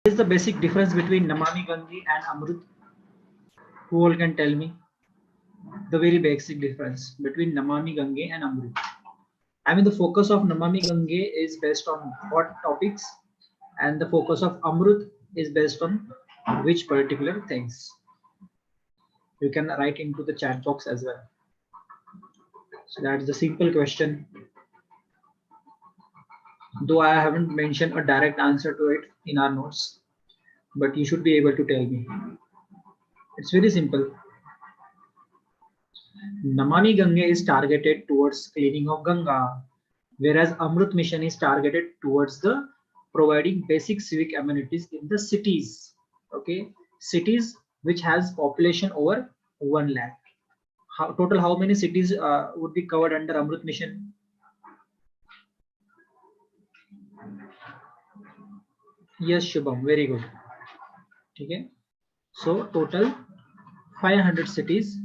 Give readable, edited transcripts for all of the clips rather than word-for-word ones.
What is the basic difference between Namami Gange and Amrut? Who all can tell me the very basic difference between Namami Gange and Amrut? I mean, the focus of Namami Gange is based on what topics, and the focus of Amrut is based on which particular things. You can write into the chat box as well. So that's the simple question. Though I haven't mentioned a direct answer to it in our notes, but you should be able to tell me. It's very simple. Namami Gange is targeted towards cleaning of Ganga, whereas Amrut Mission is targeted towards the providing basic civic amenities in the cities. Okay, cities which has population over 1 lakh. Total how many cities would be covered under Amrut Mission? Yes, Shubham, very good. Okay, so total 500 cities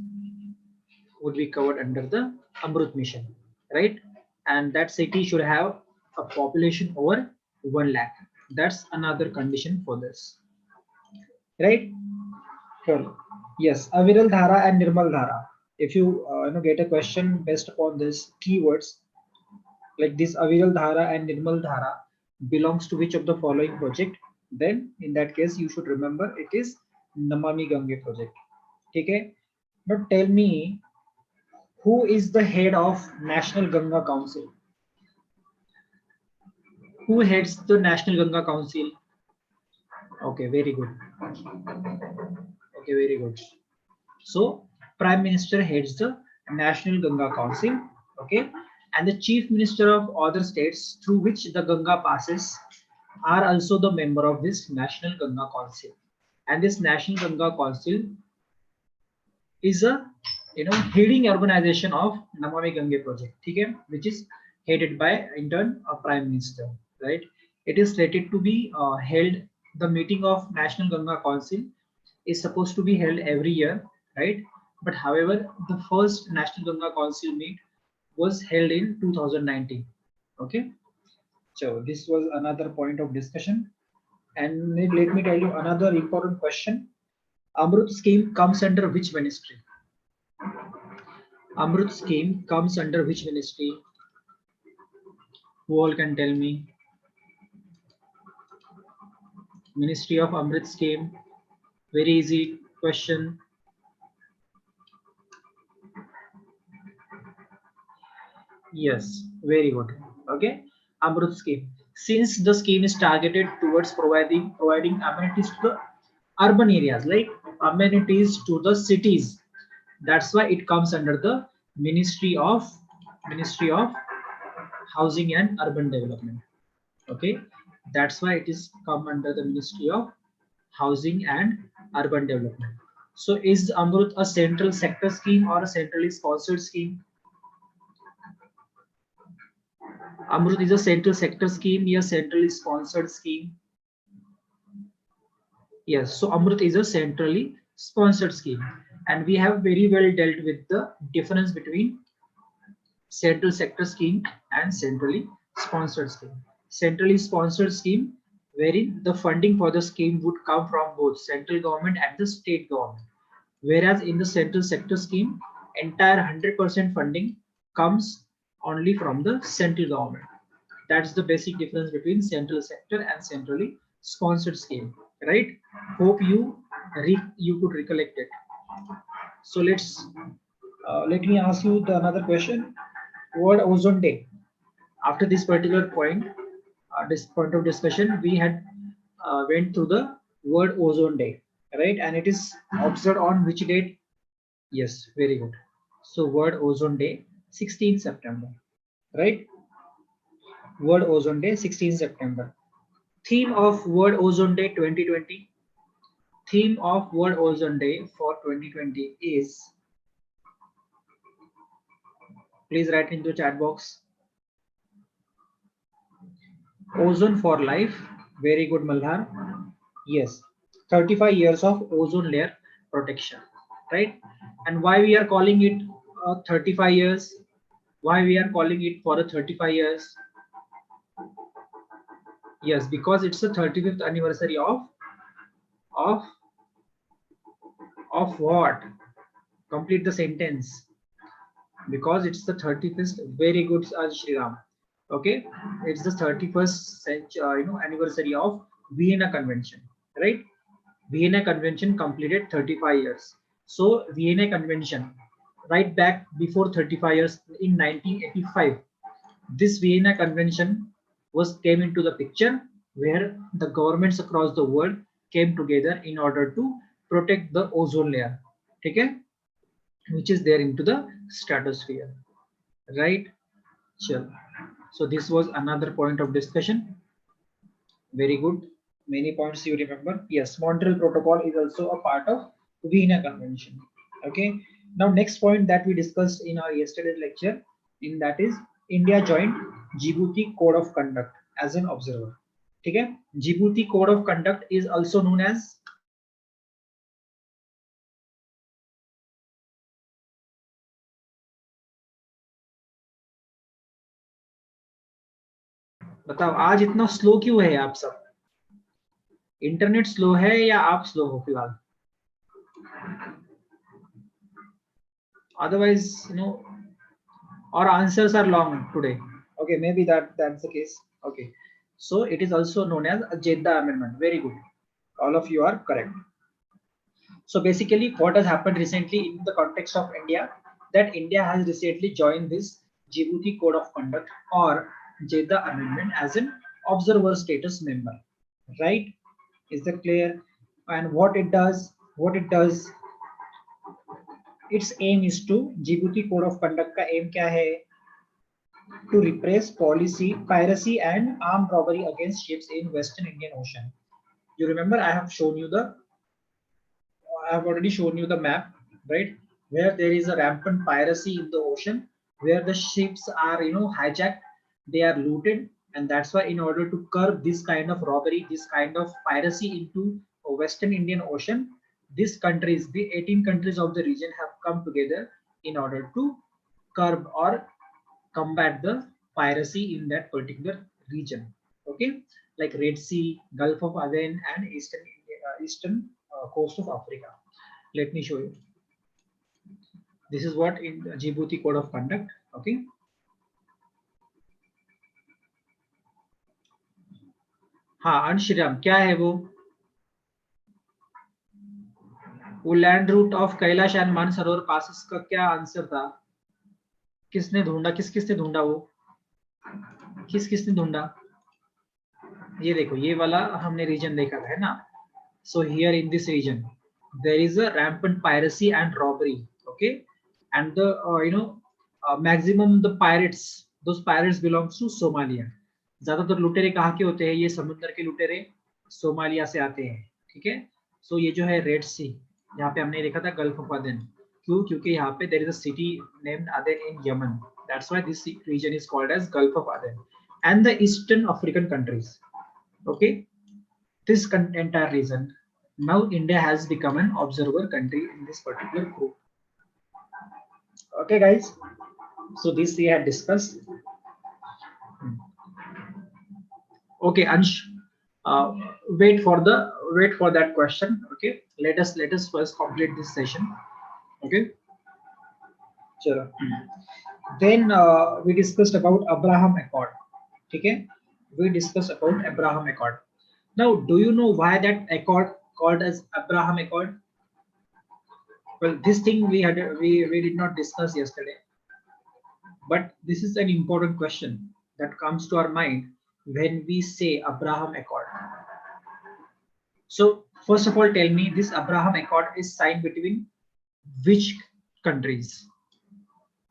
would be covered under the Amrut Mission, right? And that city should have a population over 1 lakh. That's another condition for this, right? Sure. Yes, Aviral Dhara and Nirmal Dhara. If you get a question based upon this keywords, like this Aviral Dhara and Nirmal Dhara belongs to which of the following project, then in that case you should remember it is Namami Gange project. Okay. Now tell me, who is the head of National Ganga Council? Who heads the National Ganga Council? Okay, very good. Okay, very good. So Prime Minister heads the National Ganga Council. Okay, and the Chief Minister of other states through which the Ganga passes are also the member of this National Ganga Council. And this National Ganga Council is a heading organization of Namami Gange project, okay, which is headed by in turn a Prime Minister, right? It is slated to be held. The meeting of National Ganga Council is supposed to be held every year, right? But however, the first National Ganga Council meet was held in 2019. Okay, so this was another point of discussion. And let me tell you another important question. Amrut scheme comes under which ministry? Amrut scheme comes under which ministry? Who all can tell me? Ministry of Amrit scheme. Very easy question. Yes, very good. Okay, Amrut scheme. Since the scheme is targeted towards providing amenities to the urban areas, like amenities to the cities, that's why it comes under the Ministry of Housing and Urban Development. Okay, that's why it is come under the Ministry of Housing and Urban Development. So is Amrut a central sector scheme or a centrally sponsored scheme? Amrut is a central sector scheme, yes, centrally sponsored scheme. Yes, so Amrut is a centrally sponsored scheme, and we have very well dealt with the difference between central sector scheme and centrally sponsored scheme. Centrally sponsored scheme, wherein the funding for the scheme would come from both central government and the state government, whereas in the central sector scheme, entire 100% funding comes only from the central government. That's the basic difference between central sector and centrally sponsored scheme, right? Hope you could recollect it. So let me ask you another question. World Ozone Day. After this particular point, this point of discussion, we had went through the World Ozone Day, right? And it is observed on which date? Yes, very good. So World Ozone Day, 16th September, right? World Ozone Day, 16th September. Theme of World Ozone Day 2020. Theme of World Ozone Day for 2020 is, please write into the chat box. Ozone for life. Very good, Malhar. Yes, 35 years of ozone layer protection, right? And why we are calling it 35 years? Why we are calling it for a 35 years? Yes, because it's the 35th anniversary of of what? Complete the sentence. Because it's the 35th. Very good, Shri Ram. Okay, it's the 31st century, anniversary of Vienna Convention, right? Vienna Convention completed 35 years. So Vienna Convention, right back before 35 years in 1985, this Vienna Convention was came into the picture where the governments across the world came together in order to protect the ozone layer, okay, which is there into the stratosphere, right? Sure. So this was another point of discussion. Very good. Many points you remember. Yes, Montreal Protocol is also a part of Vienna Convention. Okay. Now next point that we discussed in our yesterday's lecture, in that is India joined Djibouti Code of Conduct as an observer. Okay. Djibouti Code of Conduct is also known as बताओ आज इतना slow क्यों है आप सब internet slow है या आप स्लो हो फिलहाल otherwise our answers are long today. Okay, maybe that's the case. Okay, so it is also known as a Jeddah Amendment. Very good, all of you are correct. So basically what has happened recently in the context of India, that India has recently joined this Djibouti Code of Conduct or Jeddah Amendment as an observer status member, right? Is that clear? And what it does, its aim is to Djibouti Code of Conduct का aim क्या है? To repress policy, piracy and armed robbery against ships in Western Indian Ocean. You remember I have already shown you the map, right? Where there is a rampant piracy in the ocean, where the ships are, hijacked, they are looted, and that's why in order to curb this kind of robbery, this kind of piracy into Western Indian Ocean, these countries, the 18 countries of the region have come together in order to curb or combat the piracy in that particular region. Okay, like Red Sea, Gulf of Aden, and eastern coast of Africa. Let me show you. This is what in Djibouti Code of Conduct. Okay. हाँ अंश श्रीराम क्या है वो land route of Kailash and Mansarovar passes का क्या answer था किसने ढूंढा किसने ढूंढा वो किसने ढूंढा ये देखो ये वाला हमने रीजन देखा था है ना so here in this region there is a rampant piracy and robbery okay and the maximum the pirates those pirates belongs to Somalia ज्यादातर लुटेरे कहाँ के होते हैं ये समुद्र के लुटेरे सोमालिया से आते हैं ठीक है सो ये जो है रेड सी यहाँ पे हमने देखा था गल्फ ऑफ अदन क्यों क्योंकि यहाँ पे there is a city named Aden in Yemen that's why this region is called as Gulf of Aden and the eastern African countries okay this entire region now India has become an observer country in this particular group okay guys so this we had discussed okay Ansh uh, wait for that question okay let us first complete this session okay sure then we discussed about Abraham Accord okay we discussed about Abraham Accord. Now do you know why that accord called as Abraham Accord? Well this thing we did not discuss yesterday but this is an important question that comes to our mind when we say Abraham Accord. So first of all tell me this Abraham Accord is signed between which countries?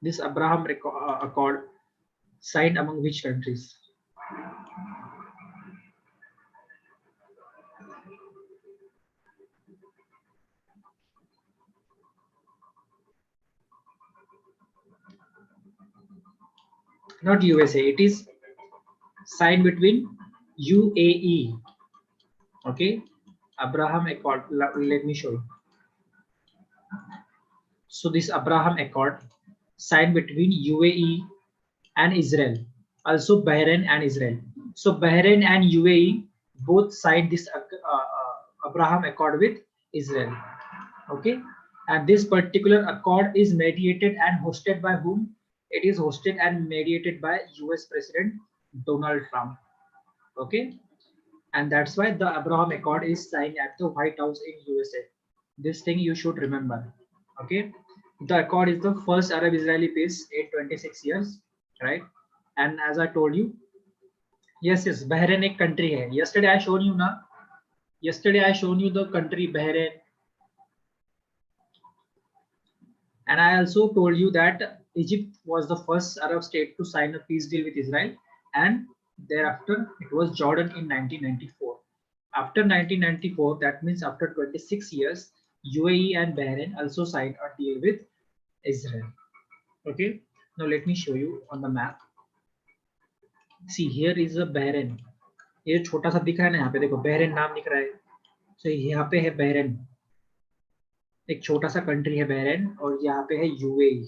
This Abraham Accord signed among which countries? Not USA, it is signed between UAE. Okay, Abraham Accord. Let me show you. So this Abraham Accord signed between UAE and Israel, also Bahrain and Israel. So Bahrain and UAE both signed this Abraham Accord with Israel. Okay, and this particular accord is mediated and hosted by whom? It is hosted and mediated by US President Donald Trump. Okay, and that's why the Abraham Accord is signed at the White House in USA. This thing you should remember. Okay, the accord is the first Arab-Israeli peace in 26 years, right? And as I told you, yes, Bahrain एक country है. Yesterday I shown you ना. Yesterday I shown you the country Bahrain, and I also told you that Egypt was the first Arab state to sign a peace deal with Israel, and thereafter it was Jordan in 1994. After 1994, that means after 26 years, UAE and Bahrain also signed a deal with Israel. Okay, now let me show you on the map. See, here is a Bahrain. ये छोटा सा दिख रहा है ना, यहाँ पे देखो बहरेन नाम दिख रहा है. So यहाँ पे है बहरेन, एक छोटा सा कंट्री है बहरेन, और यहाँ पे है यूएई.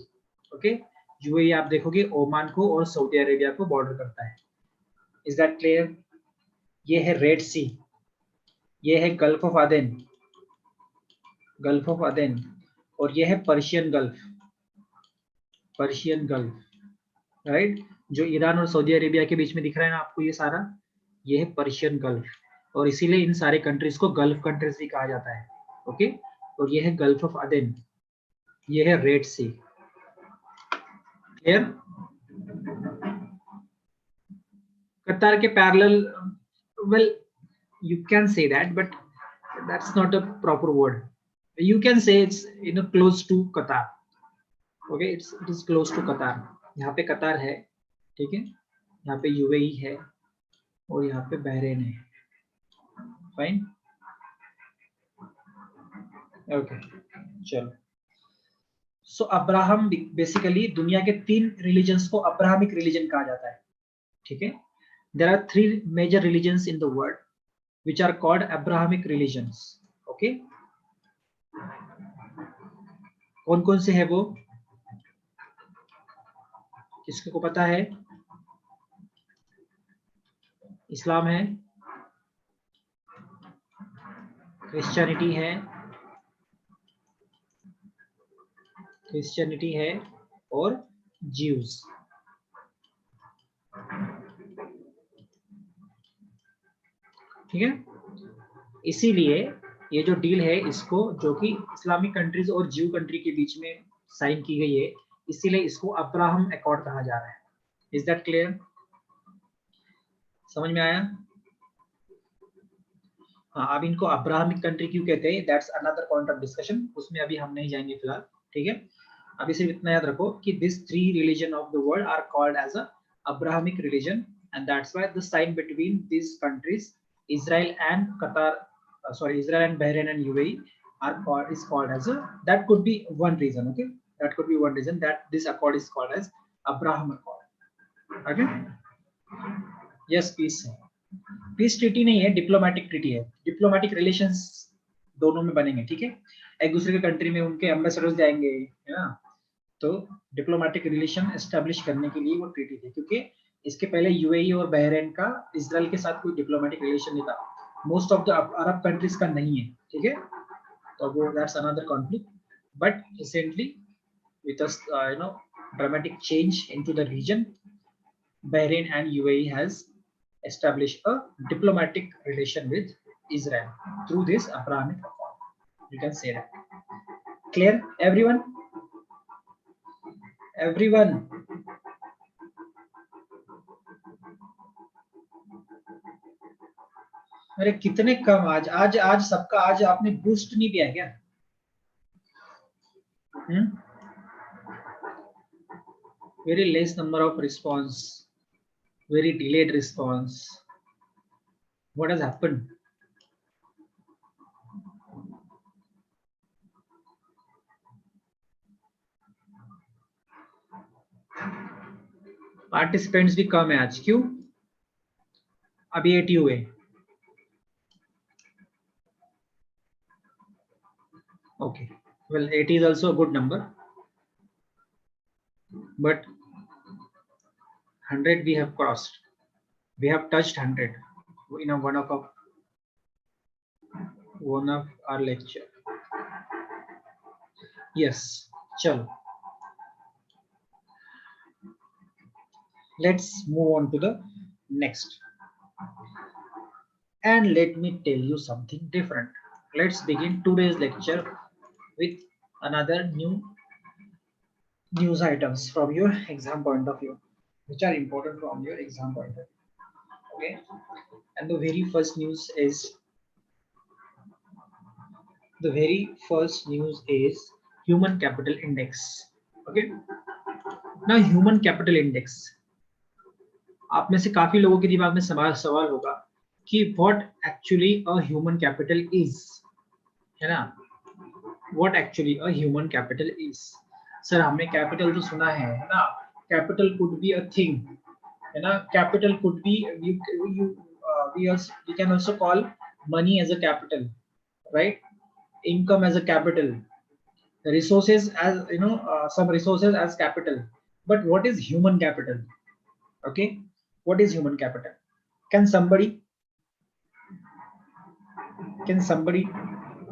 ओके, यूएई आप देखोगे ओमान को और सऊदी अरेबिया को बॉर्डर करता है. Is that clear? ये है रेड सी, ये है गल्फ ऑफ अदेन, गल्फ ऑफ अदेन, और ये है Persian gulf, Persian gulf, right? जो ईरान और सऊदी अरेबिया के बीच में दिख रहा है ना आपको, ये सारा, ये है पर्शियन गल्फ, और इसीलिए इन सारे कंट्रीज को गल्फ कंट्रीज भी कहा जाता है. ओके, और ये है गल्फ ऑफ अदेन, ये है रेड सी. क्लियर? कतार के parallel, well, you can say that, but that's not a proper word. You can say it's close to Qatar. Okay, it is close to Qatar. यहाँ पे कतार है, ठीक है, यहाँ पे यूएई है, और यहाँ पे बहरेन है. फाइन, ओके, चलो. सो अब्राहम, बेसिकली दुनिया के 3 रिलीजन्स को अब्राहमिक रिलीजन कहा जाता है. ठीक है, there are 3 major religions in the world which are called Abrahamic religions. Okay, कौन कौन से है वो, किसको को पता है? इस्लाम है, क्रिश्चियनिटी है, क्रिश्चियनिटी है, और ज्यूज. ठीक है, इसीलिए ये जो डील है, इसको, जो कि इस्लामिक कंट्रीज और ज्यू कंट्री के बीच में साइन की गई है, इसीलिए इसको अब्राहम अकॉर्ड कहा जा रहा है. Is that clear? समझ में आया? हाँ, अब इनको अब्राहमिक कंट्री क्यों कहते हैं, that's another point of discussion, उसमें अभी हम नहीं जाएंगे फिलहाल. ठीक है, अभी सिर्फ इतना याद रखो कि this 3 religion of the world are called as a Abrahamic religion, and that's why the sign between this countries, Israel and Qatar, Israel and Bahrain and UAE is called as a, that could be one reason. Okay, that could be one reason that this accord is called as Abraham Accord. Okay, yes, peace है. Peace treaty नहीं है, diplomatic treaty है. Diplomatic relations दोनों में बनेंगे. ठीक है, एक दूसरे के कंट्री में उनके एम्बेसडर्स जाएंगे, है ना, तो डिप्लोमेटिक रिलेशन एस्टेब्लिश करने के लिए वो ट्रीटी थी, क्योंकि इसके पहले यूएई और बहरेन का इजराइल के साथ कोई डिप्लोमेटिक रिलेशन नहीं था. Most of the Arab countries का नहीं है. ठीक है, तो वो that's another conflict, but recently with a dramatic change into the region, Bahrain and UAE has established a diplomatic relation with Israel through this Abrahamic Accord. You can say that. Clear, everyone? Everyone? अरे कितने कम आज आज आज सबका, आज आपने boost नहीं दिया क्या? Very less number of response, very delayed response. What has happened? Participants भी कम है आज, क्यों? अभी 80 हुए. Okay, well, 80 is also a good number, but 100 we have crossed. We have touched 100 in one of our lecture. Yes, chalo. Let's move on to the next. And let me tell you something different. Let's begin today's lecture with another new news items from your exam point of view, which are important from your exam point of view. Okay, and the very first news is human capital index. Okay, now human capital index, आप में से काफी लोगों के दिमाग में सवाल होगा कि what actually a human capital is, है ना? What actually a human capital is? Sir हमने कैपिटल तो सुना है ना? Capital could be a thing, है ना? Capital could be we can also call money as a capital, right? Income as a capital, resources as some resources as capital. But what is human capital? Okay, what is human capital? Can somebody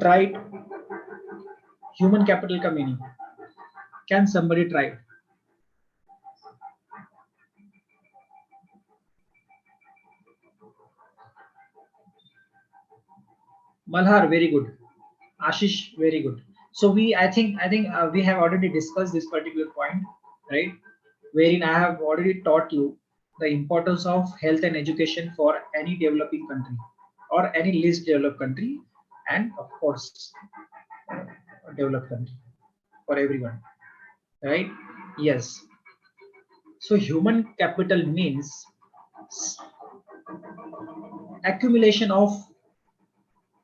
try it? Human capital का meaning? Can somebody try it? Malhar, very good. Ashish, very good. So I think we have already discussed this particular point, right? Wherein I have already taught you the importance of health and education for any developing country or any least developed country, and of course a developed country, for everyone, right? Yes. So human capital means accumulation of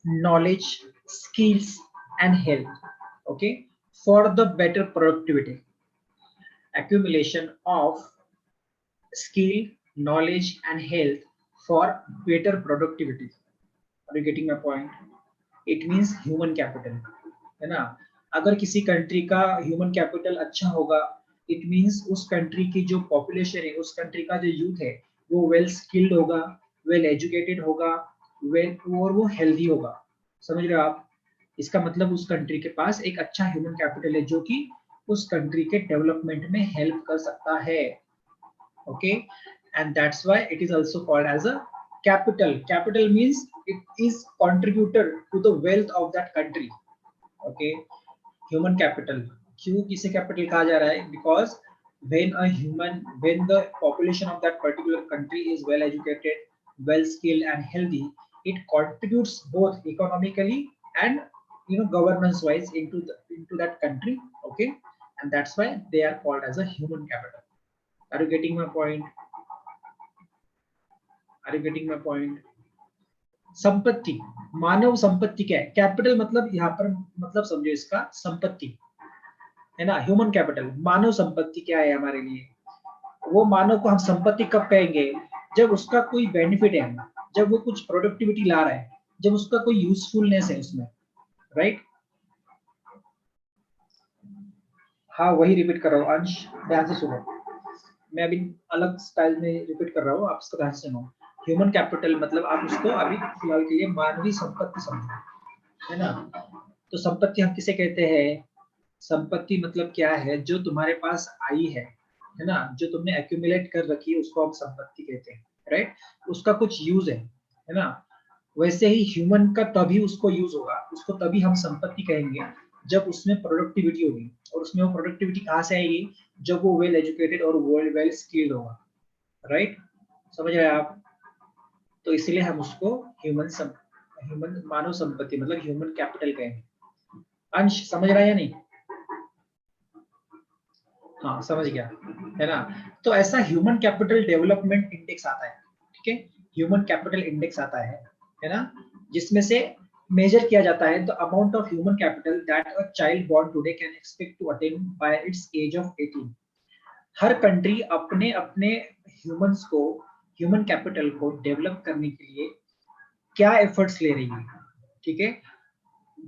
knowledge, skills, and health, okay, for the better productivity. Accumulation of skill, knowledge, and health for better productivity. Are you getting my point? It means human capital, है ना? अगर किसी country का human capital अच्छा होगा, it means उस country की जो पॉपुलेशन है, उस कंट्री का जो यूथ है, वो वेल स्किल्ड होगा, वेल एजुकेटेड होगा, और वो हेल्दी होगा. समझ रहे हो आप? इसका मतलब उस कंट्री के पास एक अच्छा ह्यूमन कैपिटल है जो कि उस कंट्री के डेवलपमेंट में हेल्प कर सकता है. Okay, and that's why it is also called as a capital. Capital means it is contributor to the wealth of that country. Okay, human capital. क्यों किसे कैपिटल कहा जा रहा है? Because when the population of that particular country is well educated, well skilled, and healthy, it contributes both economically and governance wise into that country. Okay, and that's why they are called as a human capital. Are you getting my point? Are you getting my point? संपत्ति, मानव संपत्ति क्या है? Capital मतलब यहाँ पर मतलब समझो इसका संपत्ति, है ना? ह्यूमन कैपिटल, मानव संपत्ति क्या है हमारे लिए? वो मानव को हम संपत्ति कब कहेंगे? जब उसका कोई बेनिफिट है, जब वो कुछ प्रोडक्टिविटी ला रहा है, जब उसका कोई यूजफुलनेस है उसमें, राइट? हाँ, वही रिपीट कर रहा हूँ अंश, ध्यान से सुनो. मैं अभी अलग स्टाइल में रिपीट कर रहा हूँ, आप इसको ध्यान से सुनो. ह्यूमन कैपिटल मतलब आप उसको अभी फिलहाल के लिए मानवीय संपत्ति समझो, है ना? तो संपत्ति हम किसे कहते हैं? संपत्ति मतलब क्या है? जो तुम्हारे पास आई है ना? जो तुमने एक्यूमुलेट कर रखी है उसको हम संपत्ति कहते हैं, राइट? उसका कुछ यूज है ना? वैसे ही ह्यूमन का तभी उसको यूज होगा, उसको तभी हम संपत्ति कहेंगे जब उसमें प्रोडक्टिविटी होगी. और उसमें वो प्रोडक्टिविटी कहाँ से आएगी? जब वो वेल एजुकेटेड और वेल स्किल्ड होगा, राइट? समझ रहे हैं आप? तो इसलिए हम उसको ह्यूमन मानव संपत्ति मतलब ह्यूमन कैपिटल कहेंगे. अंश समझ रहा है या नहीं? हाँ, समझ गया, है ना? तो ऐसा ह्यूमन कैपिटल डेवलपमेंट इंडेक्स आता है, ठीक है? ह्यूमन कैपिटल इंडेक्स आता है ना? जिसमें से मेजर किया जाता है the amount of human capital that a child born today can expect to attain by its age of 18. हर कंट्री अपने अपने ह्यूमन कैपिटल को डेवलप करने के लिए क्या एफर्ट्स ले रही है, ठीक है?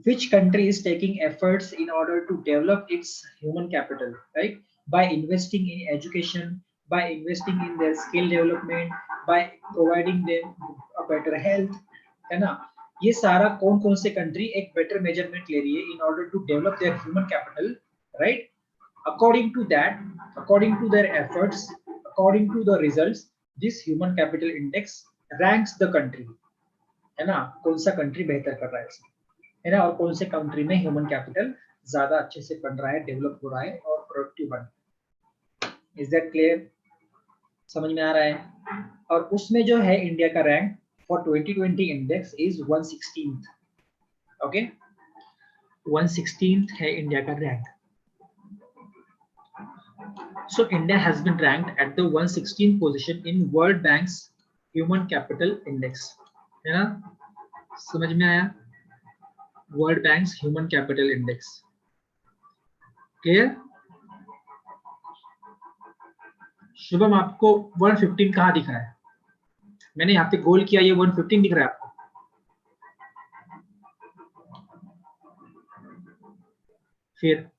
Which country is taking efforts in order to develop its human capital, right? By investing in education, by investing in their skill development, by providing them a better health, है ना. ये सारा कौन कौन से कंट्री एक बेटर मेजरमेंट ले रही है in order to develop their human capital, right? According to that, according to their efforts, according to the results, this human capital index ranks the country, है ना, कौन सा कंट्री बेहतर कर रहा है इसमें, है ना, और कौन से कंट्री में ह्यूमन कैपिटल ज्यादा अच्छे से बन रहा है, डेवलप हो रहा है और प्रोडक्टिव बन रहा है. Is that clear? समझ में आ रहा है? और उसमें जो है इंडिया का rank for 2020 index is 116th. Okay, 116th है इंडिया का rank. So India has been ranked at the 116th position in World Bank's Human Capital Index. है ना, समझ में आया? World Bank's Human Capital Index. Clear? Shubham, आपको 115 कहाँ दिख रहा है? मैंने यहाँ पे गोल किया, ये 115 दिख रहा है आपको? फिर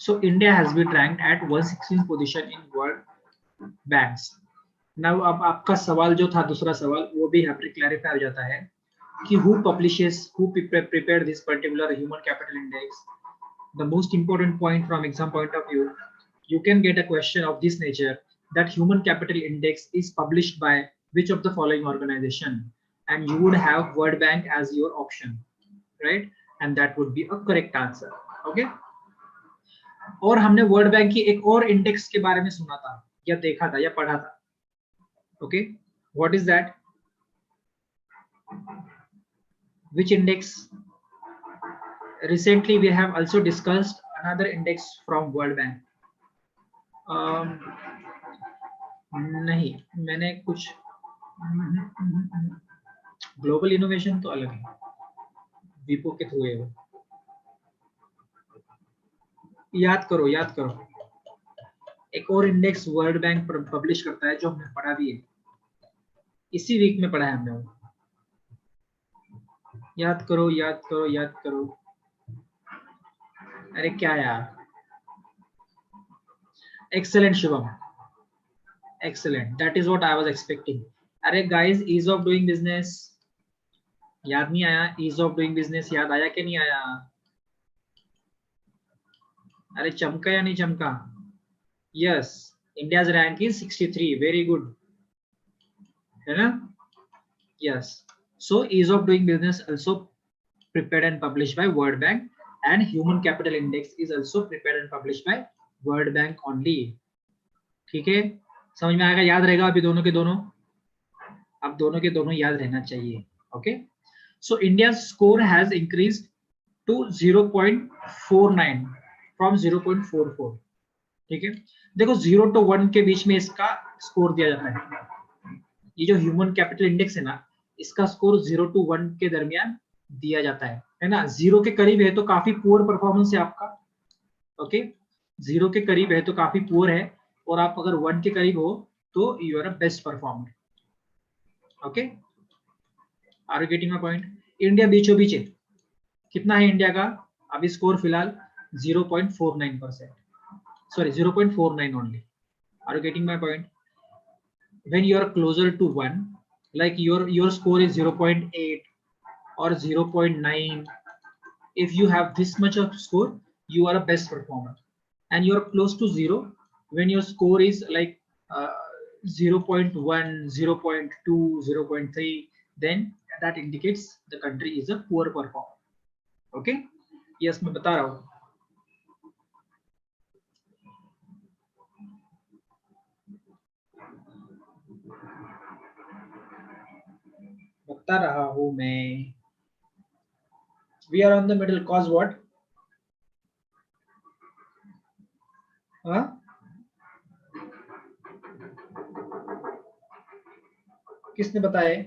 so India has been ranked at 116th position in World Banks. Now अब आपका सवाल जो था, दूसरा सवाल, वो भी यहाँ पे क्लैरिफाई हो जाता है कि who publishes, who prepared this particular human capital index. The most important point from exam point of view, you can get a question of this nature, that human capital index is published by which of the following organization, and you would have World Bank as your option, right? And that would be a correct answer. Okay. और हमने world bank की एक और index के बारे में सुना था या देखा था या पढ़ा था. Okay, what is that? Which index? Recently we have also discussed another index from World Bank. नहीं, मैंने कुछ ग्लोबल इनोवेशन तो अलग है, विपो के थ्रू है वो. याद करो, याद करो, एक और इंडेक्स वर्ल्ड बैंक पब्लिश करता है जो हमने पढ़ा भी है, इसी वीक में पढ़ा है हमने वो. याद करो, याद करो, याद करो. अरे क्या यार. Excellent Shubham, excellent, that is what I was expecting. अरे guys, ease of doing business याद नहीं आया? ईज ऑफ डूइंग बिजनेस याद आया कि नहीं आया? अरे चमका या नहीं चमका? Yes, India's rank is 63. Very good, है ना? Yes. So ease of doing business also prepared and published by World Bank, and human capital index is also prepared and published by World Bank only. ठीक है, समझ में आएगा? याद रहेगा अभी दोनों के दोनों? अब दोनों के दोनों याद रहना चाहिए. Okay, so India's score has increased to 0.49 from 0.44. ठीक है, देखो 0 to 1 के बीच में इसका स्कोर दिया जाता है. ये जो ह्यूमन कैपिटल इंडेक्स है ना, इसका स्कोर 0 to 1 के दरमियान दिया जाता है ना. 0 के करीब है तो काफी पुअर परफॉर्मेंस है आपका. ओके, 0 के करीब है तो काफी पुअर है, और आप अगर 1 के करीब हो तो you are a best performer. Okay, are you getting my point? India बीचों बीच है. कितना है इंडिया का अभी स्कोर फिलहाल? 0.49%. Sorry, 0.49 only. Are you getting my point? When you are closer to 1, like your score is 0.8 or 0.9, if you have this much of score, you are a best performer. And you are close to 0 when your score is like 0.1, 0.2, 0.3, then that indicates the country is a poor performer. Okay, yes, मैं बता रहा हूँ. बता रहा हूँ मैं. We are on the middle cause what? हाँ, किसने बताया?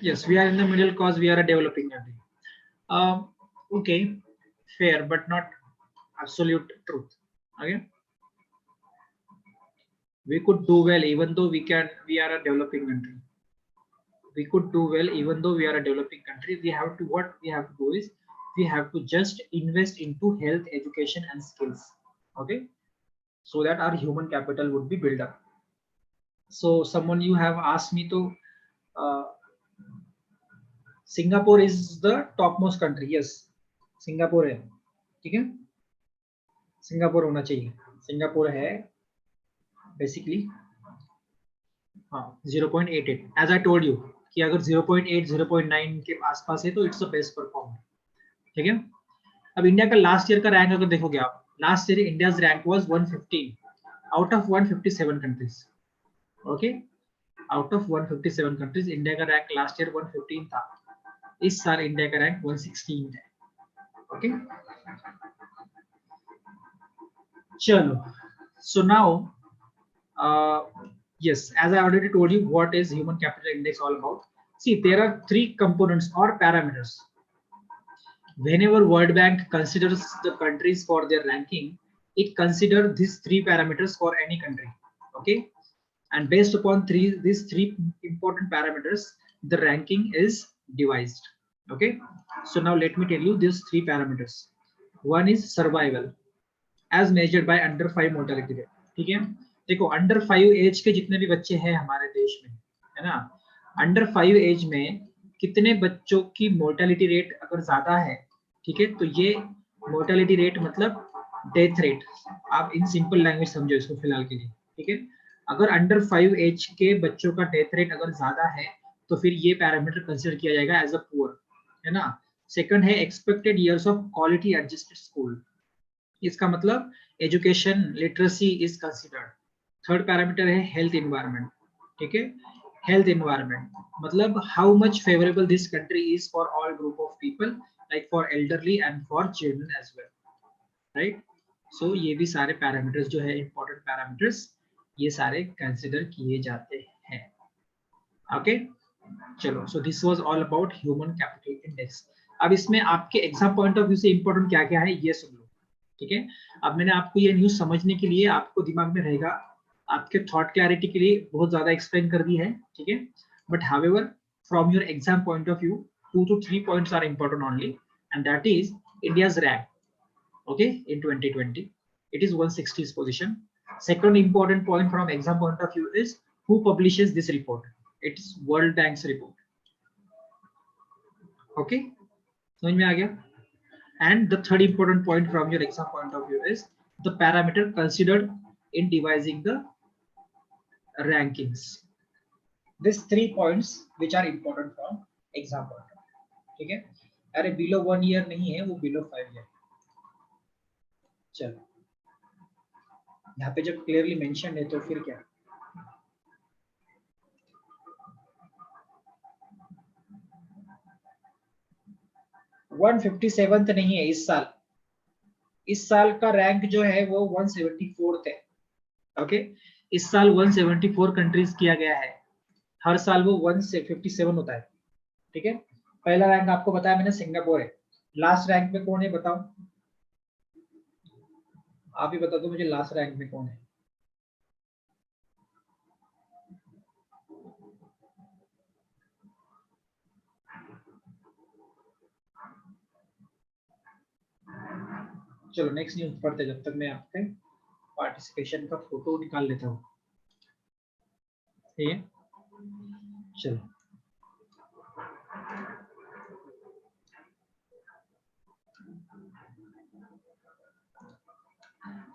Yes, we are in the middle cause we are a developing country. Okay, fair, but not absolute truth. Okay, we could do well even though we are a developing country. We could do well even though we are a developing country. We have to, what we have to do is we have to just invest into health, education and skills. Okay, so that our human capital would be built up. So someone you have asked me to, uh, Singapore is the topmost country. Yes, Singapore है, ठीक है, Singapore होना चाहिए, Singapore है basically. हाँ 0.88 as I told you कि अगर 0.8 0.9 के आसपास है तो इट्स द बेस्ट परफॉर्मर, ठीक है। अब इंडिया का लास्ट ईयर का रैंक अगर देखोगे आप, last year India's rank was 115 out of 157 countries. Okay, out of 157 countries India का रैंक लास्ट ईयर 115 था, इस साल इंडिया का रैंक 116 है। ओके, चलो, so now yes, as I already told you what is human capital index all about. See, there are three components or parameters. Whenever World Bank considers the countries for their ranking, it considers these three parameters for any country. Okay, and based upon these three important parameters, the ranking is devised. Okay, so now let me tell you these three parameters. One is survival as measured by under 5 mortality rate. ठीक है, देखो under 5 as के जितने भी बच्चे हैं हमारे देश में, है ना, अंडर 5 एज में कितने बच्चों की मोर्टेलिटी रेट अगर ज्यादा है, ठीक है, तो ये मोर्टेलिटी रेट मतलब डेथ रेट, आप इन सिंपल लैंग्वेज समझो इसको फिलहाल के लिए, ठीक है। अगर अंडर 5 एज के बच्चों का डेथ रेट अगर ज्यादा है तो फिर ये पैरामीटर कंसिडर किया जाएगा एज अ पुअर, है ना। सेकंड है expected years of quality adjusted school, इसका मतलब education literacy is considered. Third parameter है हेल्थ एनवायरनमेंट, ठीक है, हेल्थ एनवायरनमेंट मतलब how much favourable this country is for all group of people like for elderly and for children as well, right. So ये भी सारे parameters जो है important parameters, ये सारे कंसिडर किए जाते हैं। ओके, चलो, so this was all about human capital index. अब इसमें आपके एग्जाम पॉइंट ऑफ व्यू से इंपॉर्टेंट क्या क्या है ये सुन लो, ठीक है। अब मैंने आपको ये न्यूज समझने के लिए, आपको दिमाग में रहेगा, आपके थॉट क्लैरिटी के लिए बहुत ज्यादा एक्सप्लेन कर दी है, ठीक है। But however from your exam point of view 2 to 3 points are important only, and that is India's rank. Okay, in 2020 it is 160th position. Second important point from exam point of view is who publishes this report. It's World Bank's report. Okay, समझ में आ गया। And the third important point from your exam point of view is the parameter considered in devising the rankings. These 3 points which are important from exam point of view, ठीक है। अरे below 1 year नहीं है, वो below 5 year। चलो, यहाँ पे जब क्लियरली मेंशन है तो फिर क्या, वन 57th नहीं है इस साल, इस साल का रैंक जो है वो 174th है। ओके, इस साल 174 कंट्रीज किया गया है, हर साल वो 157 होता है, ठीक है। पहला रैंक आपको बताया मैंने सिंगापुर है, लास्ट रैंक में कौन है बताओ, आप ही बता दो मुझे लास्ट रैंक में कौन है। चलो नेक्स्ट न्यूज पढ़ते, जब तक मैं आपके पार्टिसिपेशन का फोटो निकाल लेता हूँ, ठीक है। चलो,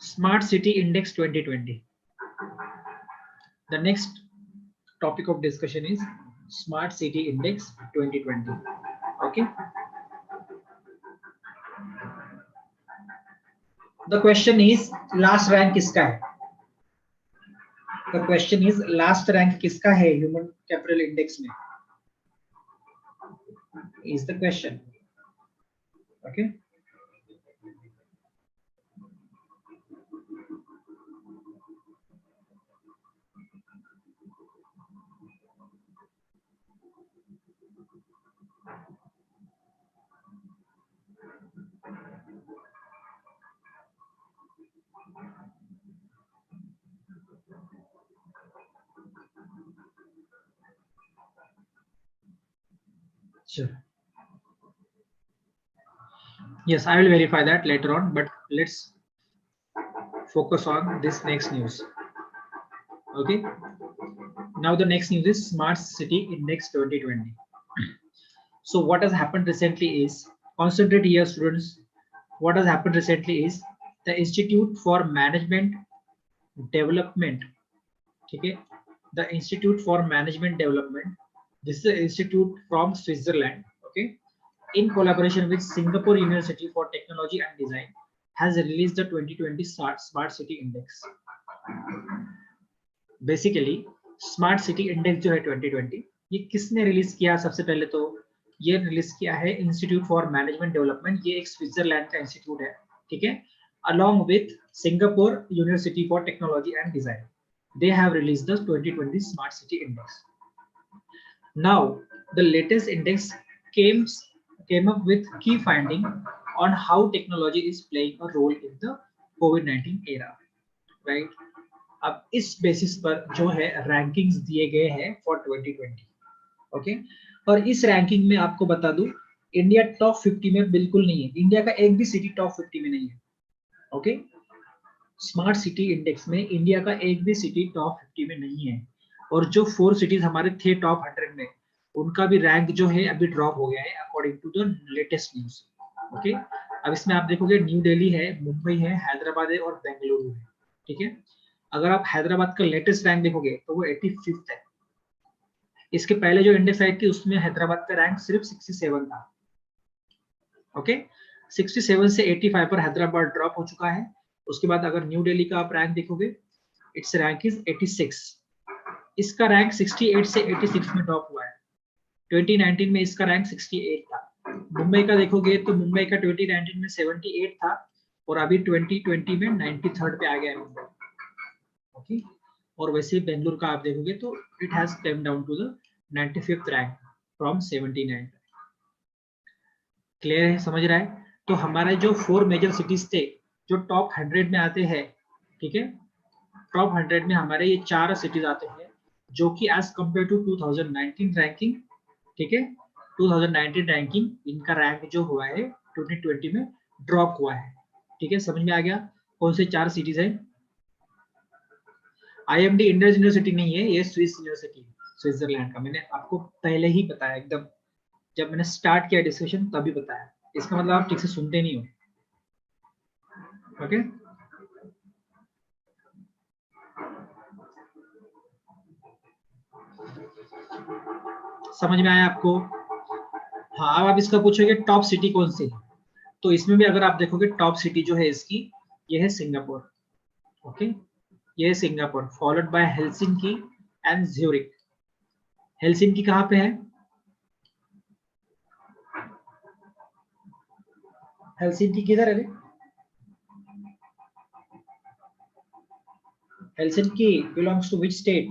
smart city index 2020, the next topic of discussion is smart city index 2020. Okay, the question is last rank किसका है, the question is last rank किसका है human capital index में, is the question. Okay, Sure. Yes, I will verify that later on, but let's focus on this next news. Okay. Now the next news is Smart City Index 2020. So what has happened recently is, concentrate here students, what has happened recently is the Institute for Management Development, okay, the Institute for Management Development, this is an institute from Switzerland, okay, in collaboration with Singapore University for Technology and Design, has released the 2020 Smart City Index. Basically smart city index जो है 2020, ये किसने release किया? सबसे पहले तो ये release किया है इंस्टीट्यूट फॉर मैनेजमेंट डेवलपमेंट, ये एक स्विट्जरलैंड का इंस्टीट्यूट है, ठीक है, along with Singapore University for Technology and Design. They have released the 2020 Smart City Index. Now, the latest index came up with key finding on how technology is playing a role in the COVID-19 era, right? अब इस basis पर जो है rankings दिए गए हैं for 2020, okay, और इस रैंकिंग में आपको बता दूं, इंडिया टॉप 50 में बिल्कुल नहीं है, इंडिया का एक भी सिटी टॉप 50 में नहीं है, ओके, स्मार्ट सिटी इंडेक्स में इंडिया का एक भी सिटी टॉप 50 में नहीं है, और जो 4 सिटीज हमारे थे टॉप 100 में, उनका भी रैंक जो है अभी ड्रॉप हो गया है according to the latest news, okay. अब इसमें आप देखोगे न्यू दिल्ली है, मुंबई है, हैदराबाद है और बेंगलुरु है, ठीक है। अगर आप हैदराबाद का लेटेस्ट रैंक देखोगे तो वो 85th है, इसके पहले जो इंडेक्स आई थी उसमें हैदराबाद का रैंक सिर्फ 67 था, ओके, 67 से 85 पर हैदराबाद ड्रॉप हो चुका है। उसके बाद अगर न्यू दिल्ली का आप रैंक देखोगे, इट्स रैंक इज 86, इसका रैंक 68 से 86 में ड्रॉप हुआ है। 2019 में इसका रैंक 68 था। मुंबई का देखोगे तो मुंबई का 2019 में 78 था और अभी 2020 में 93rd पे आ गया है मुंबई, ओके। और वैसे बेंगलुरु का आप देखोगे तो it has come down to the 95th rank from 79। Clear है, समझ रहा है? तो हमारे जो 4 मेजर सिटीज थे जो टॉप 100 में आते हैं, ठीक है, टॉप 100 में हमारे ये 4 सिटीज आते हैं जो कि एज कंपेयर टू 2019 रैंकिंग, ठीक है, 2019 रैंकिंग इनका रैंक जो हुआ है 2020 में ड्रॉप हुआ है, ठीक है। समझ में आ गया कौन से 4 सिटीज है? IMD इंडस यूनिवर्सिटी नहीं है, ये स्विस यूनिवर्सिटी, स्विट्जरलैंड का। मैंने आपको पहले ही बताया, एकदम जब मैंने स्टार्ट किया डिस्कशन तभी बताया, इसका मतलब आप ठीक से सुनते नहीं हो, ओके। समझ में आया आपको? हाँ, अब आप इसका पूछोगे टॉप सिटी कौन सी है, तो इसमें भी अगर आप देखोगे टॉप सिटी जो है इसकी, ये है सिंगापुर, ओके, ये है Singapore, followed by Helsinki and Zurich. Helsinki कहाँ पे है? हेलसिंकी किधर है? Helsinki belongs to which state?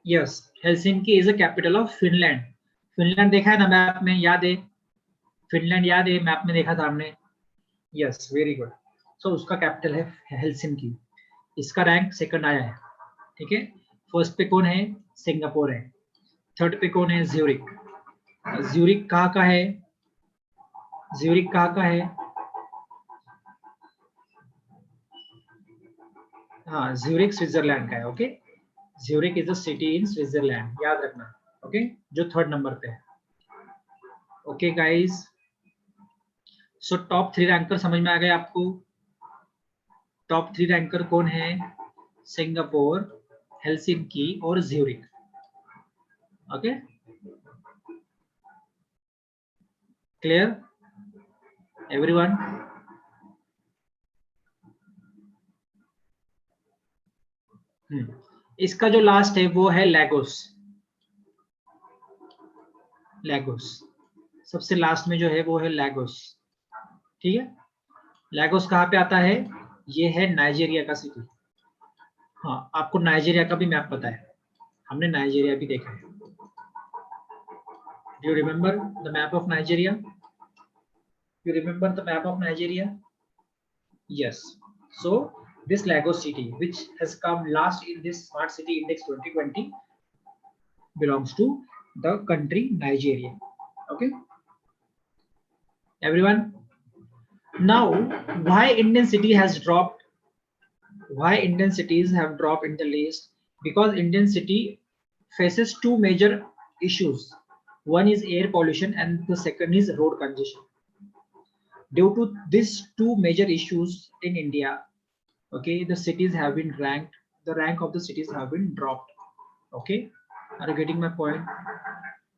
Yes, Helsinki is the capital of Finland. Finland देखा है ना मैप में, याद है? फिनलैंड याद है, मैप में देखा था हमने। Yes, very good. सो उसका कैपिटल है हेलसिंकी, इसका रैंक सेकंड आया है, ठीक है। फर्स्ट पे कौन है? सिंगापुर है। थर्ड पे कौन है? ज्यूरिक। ज्यूरिक कहाँ का है? ज्यूरिक कहाँ का है? हाँ, ज्यूरिक स्विट्जरलैंड का है, okay. Zurich is a city in Switzerland, याद रखना, ओके, जो थर्ड नंबर पे है, okay guys. So top 3 ranker समझ में आ गए आपको? टॉप 3 रैंकर कौन है? सिंगापुर, हेलसिंकी और ज्यूरिक, ओके। Clear everyone? इसका जो लास्ट है वो है लेगोस। लेगोस सबसे लास्ट में जो है वो है लेगोस, ठीक है। लेगोस कहाँ पे आता है? ये है नाइजीरिया का सिटी। हाँ, आपको नाइजीरिया का भी मैप पता है, हमने नाइजीरिया भी देखा है। Do you remember the map of Nigeria? You remember the map of Nigeria? Yes. So this Lagos city, which has come last in this Smart City Index 2020, belongs to the country Nigeria. Okay, everyone. Now, why Indian city has dropped? Why Indian cities have dropped in the list? Because Indian city faces two major issues. One is air pollution, and the second is road congestion. Due to these two major issues in India, okay, the cities have been ranked, the rank of the cities have been dropped. Okay, are you getting my point?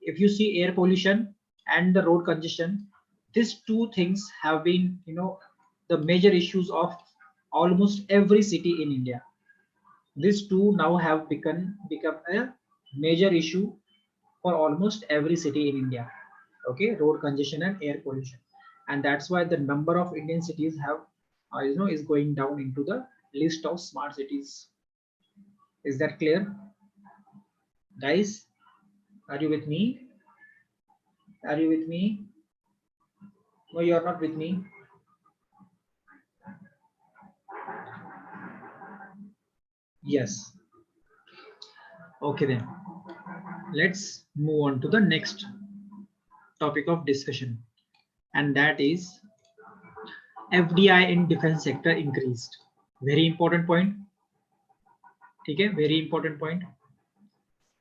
If you see air pollution and the road congestion, these two things have been, the major issues of almost every city in India. These two now have become a major issue for almost every city in India. Okay, road congestion and air pollution, and that's why the number of Indian cities have, is going down into the list of smart cities. Is that clear, guys? Are you with me? Are you with me? No, you are not with me. Yes. Okay then. Let's move on to the next topic of discussion, and that is FDI in defense sector increased. Very important point. Okay, very important point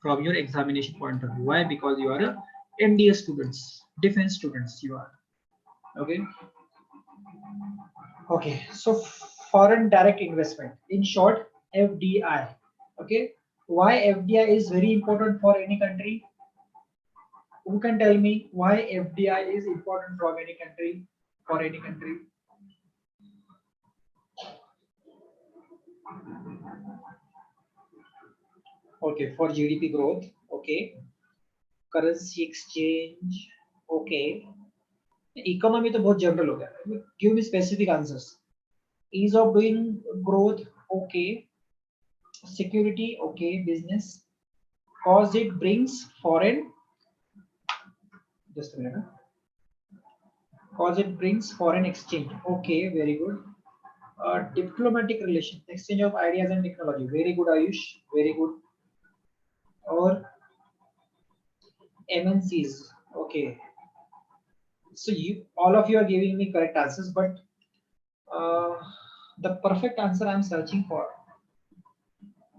from your examination point of view. Why? Because you are a MDA students, defense students. You are okay. Okay, so foreign direct investment, in short, FDI. Okay, why FDI is very important for any country? Who can tell me why FDI is important from any country? For any country? Okay, for GDP growth. Okay, currency exchange. Okay, economy तो बहुत general हो गया. Give me specific answers. Ease of doing growth. Okay, security. Okay, business. Cause it brings foreign. Just a minute. Cause it brings foreign exchange. Okay, very good. Diplomatic relation, exchange of ideas and technology. Very good, Ayush. Very good. Or MNCs. Okay. So you, all of you are giving me correct answers, but uh, the perfect answer I'm searching for,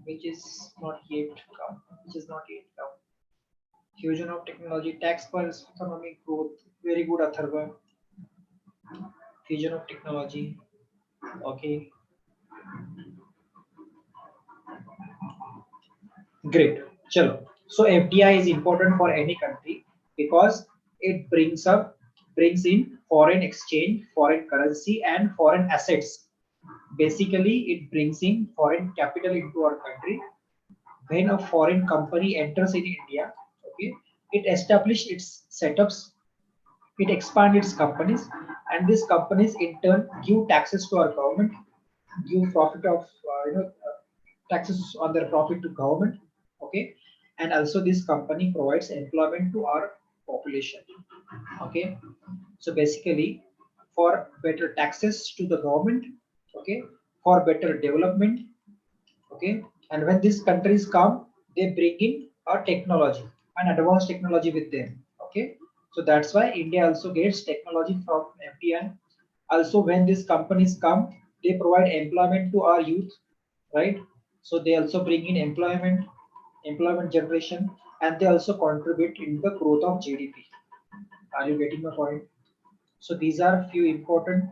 which is not yet come, which is not yet come. Fusion of technology, tax per economic growth. Very good, Atharva. Fusion of technology. Okay. Great. Chalo. So FDI is important for any country because it brings in foreign exchange, foreign currency, and foreign assets. Basically, it brings in foreign capital into our country. When a foreign company enters in India, okay, it establishes its setups, it expands its companies, and these companies in turn give taxes to our government, give profit of taxes on their profit to government. Okay, and also this company provides employment to our population. Okay, so basically for better taxes to the government. Okay, for better development. Okay, and when these countries come, they bring in a technology, an advanced technology with them. Okay, so that's why India also gets technology from FDI. Also, when these companies come, they provide employment to our youth, right? So they also bring in employment generation, and they also contribute in the growth of GDP. Are you getting my point? So these are few important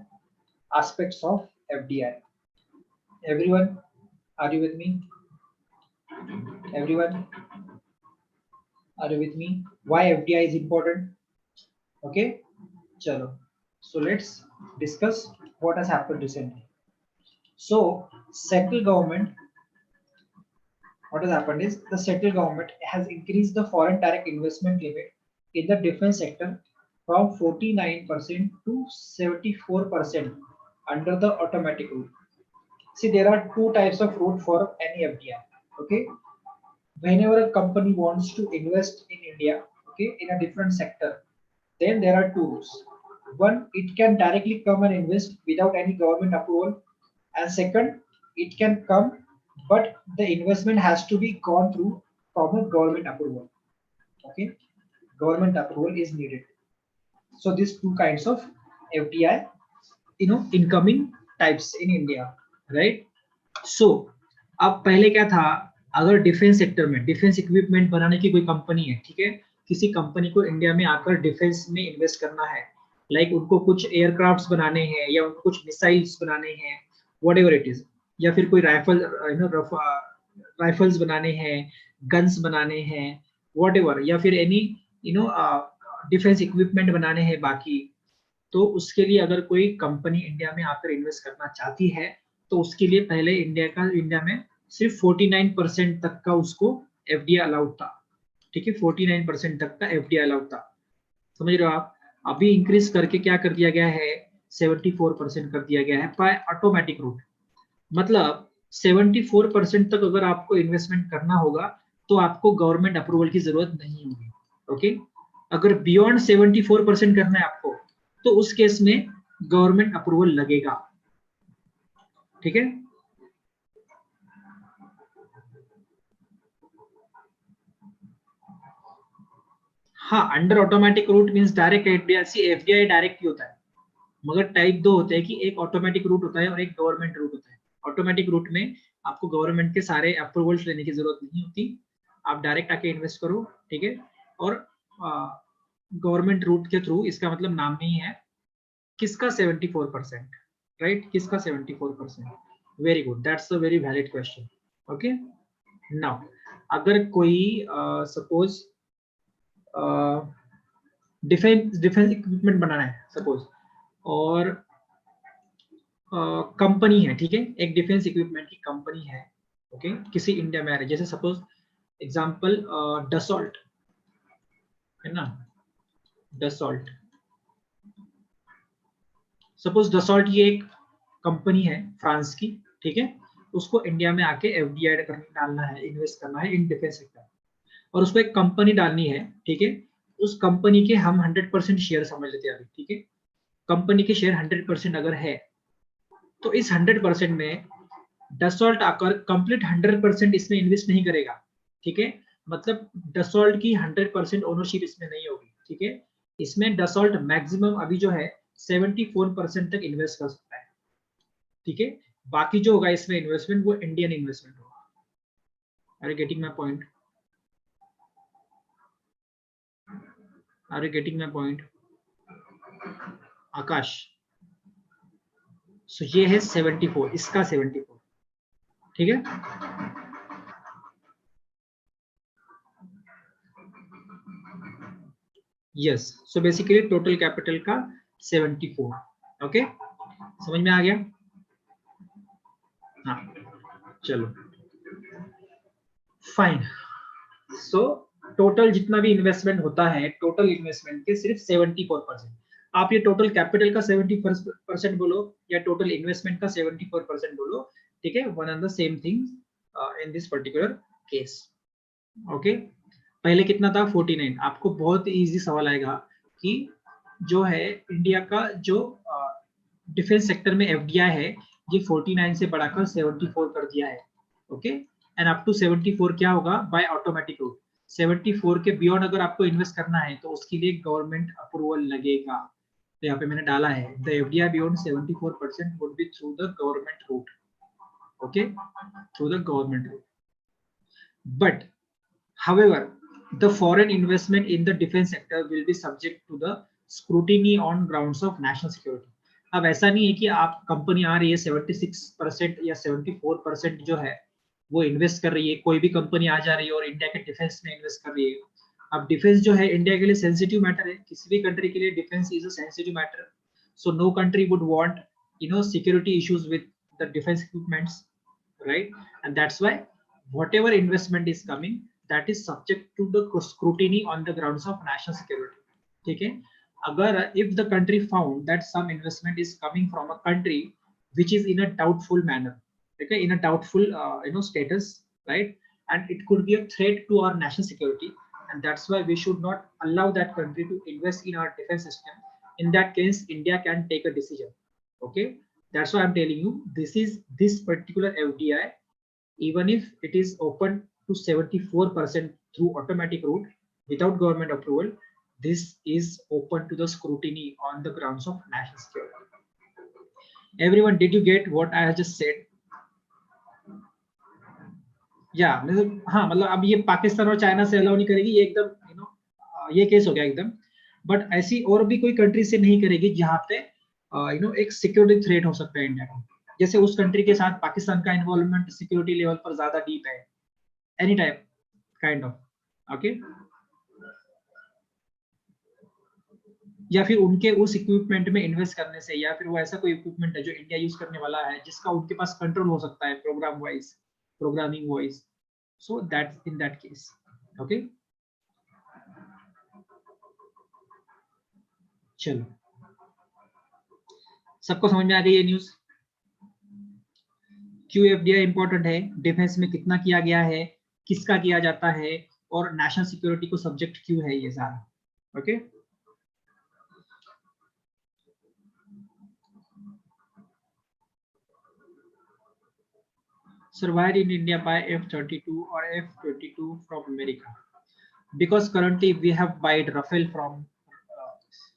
aspects of FDI. Everyone, are you with me? Everyone, are you with me? Why FDI is important? Okay, chalo. So let's discuss what has happened recently. So central government, what has happened is the central government has increased the foreign direct investment limit in the defense sector from 49% to 74% under the automatic rule. See, there are two types of route for any FDI. Okay, whenever a company wants to invest in India, okay, in a different sector, then there are two routes. One, it can directly come and invest without any government approval, and second, it can come, but the investment has to be gone through from a government approval. Okay, government approval is needed. So these two kinds of FDI, incoming types in India, right? सो अब पहले क्या था, अगर defence sector में defence equipment बनाने की कोई company है, ठीक है, किसी कंपनी को इंडिया में आकर डिफेंस में इन्वेस्ट करना है, लाइक उनको कुछ एयरक्राफ्ट्स बनाने हैं या उनको कुछ मिसाइल्स बनाने हैं, वट एवर इट इज, या फिर कोई राइफल्स बनाने हैं, गन्स बनाने हैं, वट एवर, या फिर एनी डिफेंस इक्विपमेंट बनाने हैं बाकी, तो उसके लिए अगर कोई कंपनी इंडिया में आकर इन्वेस्ट करना चाहती है, तो उसके लिए पहले इंडिया में सिर्फ 49% तक का उसको एफडीआई अलाउड था, ठीक है, 49% तक का एफडीआई अलाउड था, समझ रहे हो आप? अभी इंक्रीज करके क्या कर दिया गया है, 74% कर दिया गया है बाय ऑटोमेटिक रूट। मतलब 74% तक अगर आपको इन्वेस्टमेंट करना होगा तो आपको गवर्नमेंट अप्रूवल की जरूरत नहीं होगी। ओके, अगर बियॉन्ड 74% करना है आपको, तो उस केस में गवर्नमेंट अप्रूवल लगेगा, ठीक है। हाँ, under automatic route means direct FDI direct ही होता है, मगर टाइप दो होते हैं कि एक ऑटोमेटिक रूट होता है और एक गवर्नमेंट रूट होता है। ऑटोमेटिक रूट में आपको गवर्नमेंट के सारे अप्रूवल्स लेने की जरूरत नहीं होती, आप डायरेक्ट आके इन्वेस्ट करो, ठीक है। और गवर्नमेंट रूट के थ्रू, इसका मतलब नाम नहीं है, किसका 74%, राइट, किसका 74%, very good, that's a very valid question. Okay, now अगर कोई सपोज डिफेंस इक्विपमेंट बनाना है सपोज, और कंपनी है, ठीक है, एक डिफेंस इक्विपमेंट की कंपनी है, ओके, किसी इंडिया में आ रही है, जैसे सपोज एग्जांपल डसॉल्ट है ना, डसॉल्ट, सपोज डसॉल्ट ये एक कंपनी है फ्रांस की, ठीक है, उसको इंडिया में आके एफडीआई डालना है, इन्वेस्ट करना है इन डिफेंस सेक्टर, और उसको एक कंपनी डालनी है, ठीक है। उस कंपनी के हम 100% शेयर समझ लेते हैं अभी, ठीक है, कंपनी के शेयर 100% अगर है, तो इस 100% में डसॉल्ट आकर कंप्लीट 100% इसमें इन्वेस्ट नहीं करेगा, ठीक है, मतलब डसॉल्ट की 100% ओनरशिप इसमें नहीं होगी, ठीक है, इसमें डसॉल्ट मैक्सिमम अभी जो है 74% तक इन्वेस्ट कर सकता है, ठीक है, बाकी जो होगा इसमें इन्वेस्टमेंट वो इंडियन इन्वेस्टमेंट होगा। Are you getting my point? Are you getting my point Akash? So ये है 74, इसका 74, ठीक है। Yes, so basically total capital का 74, ओके, समझ में आ गया? हाँ, चलो फाइन। सो टोटल जितना भी इन्वेस्टमेंट होता है, टोटल इन्वेस्टमेंट के सिर्फ 74%, आप ये टोटल कैपिटल का 70% बोलो या टोटल इन्वेस्टमेंट का 74% बोलो, ठीक है, one and the same thing in this particular case. Okay, पहले कितना था 49। आपको बहुत इजी सवाल आएगा कि जो है इंडिया का जो डिफेंस सेक्टर में एफडीआई है, ये 49 से बढ़ाकर 74 कर दिया है, ओके, एंड अप टू 74 क्या होगा, बाय ऑटोमेटिक रूट। 74 के बियॉन्ड अगर आपको इन्वेस्ट करना है तो उसके लिए गवर्नमेंट अप्रूवल लगेगा, तो यहाँ पे मैंने डाला है the FDI beyond 74% would be through the government route, okay, through the government route. But however, the foreign investment in the defense sector will be subject to the scrutiny on grounds of national security. अब ऐसा नहीं है कि आप company आ रही है 76% या 74% जो है वो इन्वेस्ट कर रही है, कोई भी कंपनी आ जा रही है और इंडिया के डिफेंस में इन्वेस्ट कर रही है। अब डिफेंस जो है इंडिया के लिए सेंसिटिव मैटर है, किसी भी कंट्री के लिए defence is a sensitive matter, so no country would want security issues with the defence equipments, right, and that's why whatever investment is coming, that is subject to the scrutiny on the grounds of national security, ठीक है। अगर if the country found that some investment is coming from a country which is in a doubtful manner, okay, in a doubtful status, right? And it could be a threat to our national security, and that's why we should not allow that country to invest in our defense system. In that case, India can take a decision. Okay, that's why I'm telling you, this particular FDI, even if it is open to 74% through automatic route without government approval, this is open to the scrutiny on the grounds of national security. Everyone, did you get what I have just said? या मतलब हाँ, मतलब अब ये पाकिस्तान और China से allow नहीं करेगी, ये एकदम ये केस हो गया एकदम। बट ऐसी और भी कोई कंट्री से नहीं करेगी जहाँ पे एक सिक्योरिटी थ्रेट हो सकता है इंडिया को। जैसे उस कंट्री के साथ पाकिस्तान का इन्वॉल्वमेंट सिक्योरिटी लेवल पर ज्यादा डीप है, any type kind of, okay. या फिर उनके उस इक्विपमेंट में इन्वेस्ट करने से, या फिर वो ऐसा कोई इक्विपमेंट है जो इंडिया यूज करने वाला है जिसका उनके पास कंट्रोल हो सकता है program wise, programming wise, so that's in that case, okay। चलो, सबको समझ में आ गई ये न्यूज? क्यों एफडीआई इंपॉर्टेंट है, डिफेंस में कितना किया गया है, किसका किया जाता है, और नेशनल सिक्योरिटी को सब्जेक्ट क्यों है ये सारा, okay. Survived in India by F-32 or F-22 from America, because currently we have bought Rafale from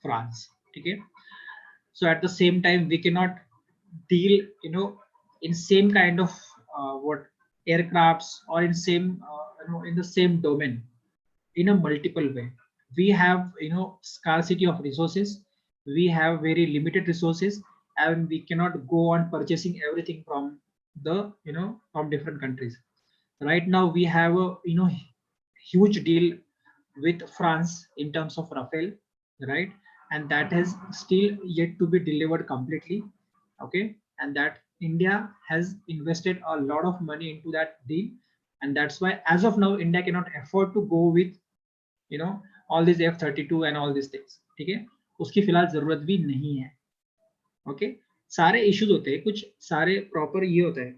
France, okay। So at the same time we cannot deal in same kind of what aircrafts, or in same in the same domain in a multiple way. We have scarcity of resources, we have very limited resources, and we cannot go on purchasing everything from the from different countries. Right now we have a huge deal with France in terms of Rafale, right? And that has still yet to be delivered completely, okay, and that India has invested a lot of money into that deal, and that's why as of now India cannot afford to go with all these F-32 and all these things, ठीक है। उसकी फिलहाल जरूरत भी नहीं है, okay. सारे issues होते हैं, कुछ सारे प्रॉपर ये होता है,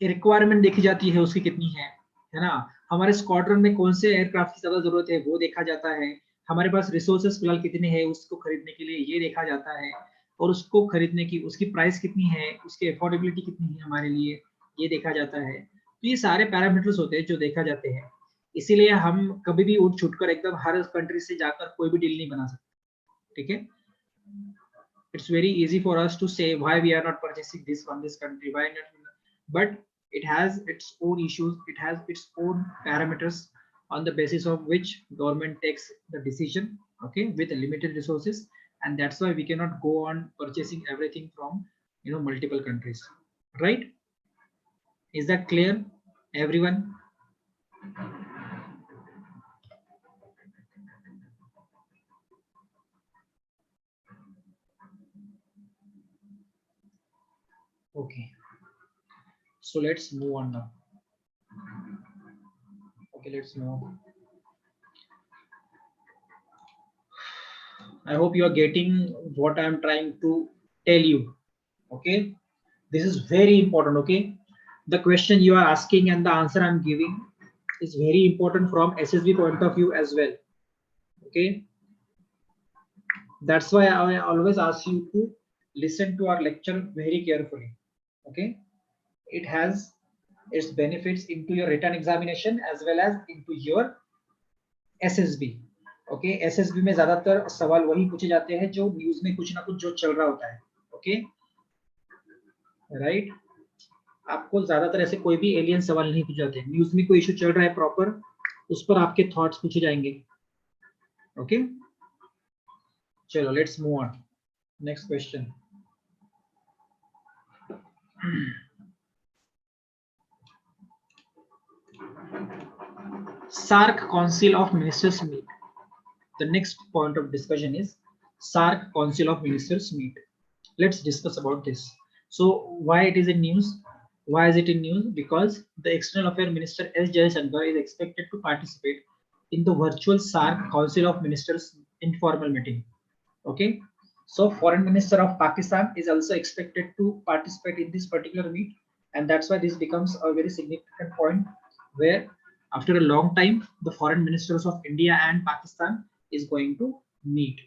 रिक्वायरमेंट देखी जाती है उसकी कितनी है ना। हमारे स्क्वाड्रन में कौन से एयरक्राफ्ट की ज्यादा जरूरत है वो देखा जाता है, हमारे पास रिसोर्सेस फिलहाल कितने हैं उसको खरीदने के लिए ये देखा जाता है, और उसको खरीदने की उसकी प्राइस कितनी है, उसकी अफोर्डेबिलिटी कितनी है हमारे लिए, ये देखा जाता है। तो ये सारे पैरामीटर्स होते हैं जो देखा जाते हैं, इसीलिए हम कभी भी उठ छुट कर एकदम हर कंट्री से जाकर कोई भी डील नहीं बना सकते, ठीक है। It's very easy for us to say why we are not purchasing this from this country, why not, but it has its own issues, it has its own parameters on the basis of which government takes the decision, okay, with limited resources, and that's why we cannot go on purchasing everything from multiple countries, right? Is that clear, everyone? Okay, so let's move on now. Okay, let's move. I hope you are getting what I am trying to tell you, okay? This is very important, okay? The question you are asking and the answer I'm giving is very important from SSB point of view as well, okay? That's why I always ask you to listen to our lecture very carefully, okay? It has its benefits into your written examination as well as into your SSB, okay? SSB में ज्यादातर सवाल वही पूछे जाते हैं जो news में कुछ ना कुछ जो चल रहा होता है, okay? राइट, आपको ज्यादातर ऐसे कोई भी एलियन सवाल नहीं पूछे जाते, न्यूज में कोई इशू चल रहा है प्रॉपर, उस पर आपके थॉट्स पूछे जाएंगे, ओके। चलो let's move on, next question. SAARC Council of Ministers meet. The next point of discussion is SAARC Council of Ministers meet. Let's discuss about this. So why it is in news? Why is it in news? Because the External Affairs Minister S. Jaishankar is expected to participate in the virtual SAARC Council of Ministers informal meeting. Okay, So Foreign Minister of Pakistan is also expected to participate in this particular meet, and that's why this becomes a very significant point where after a long time the foreign ministers of India and Pakistan is going to meet.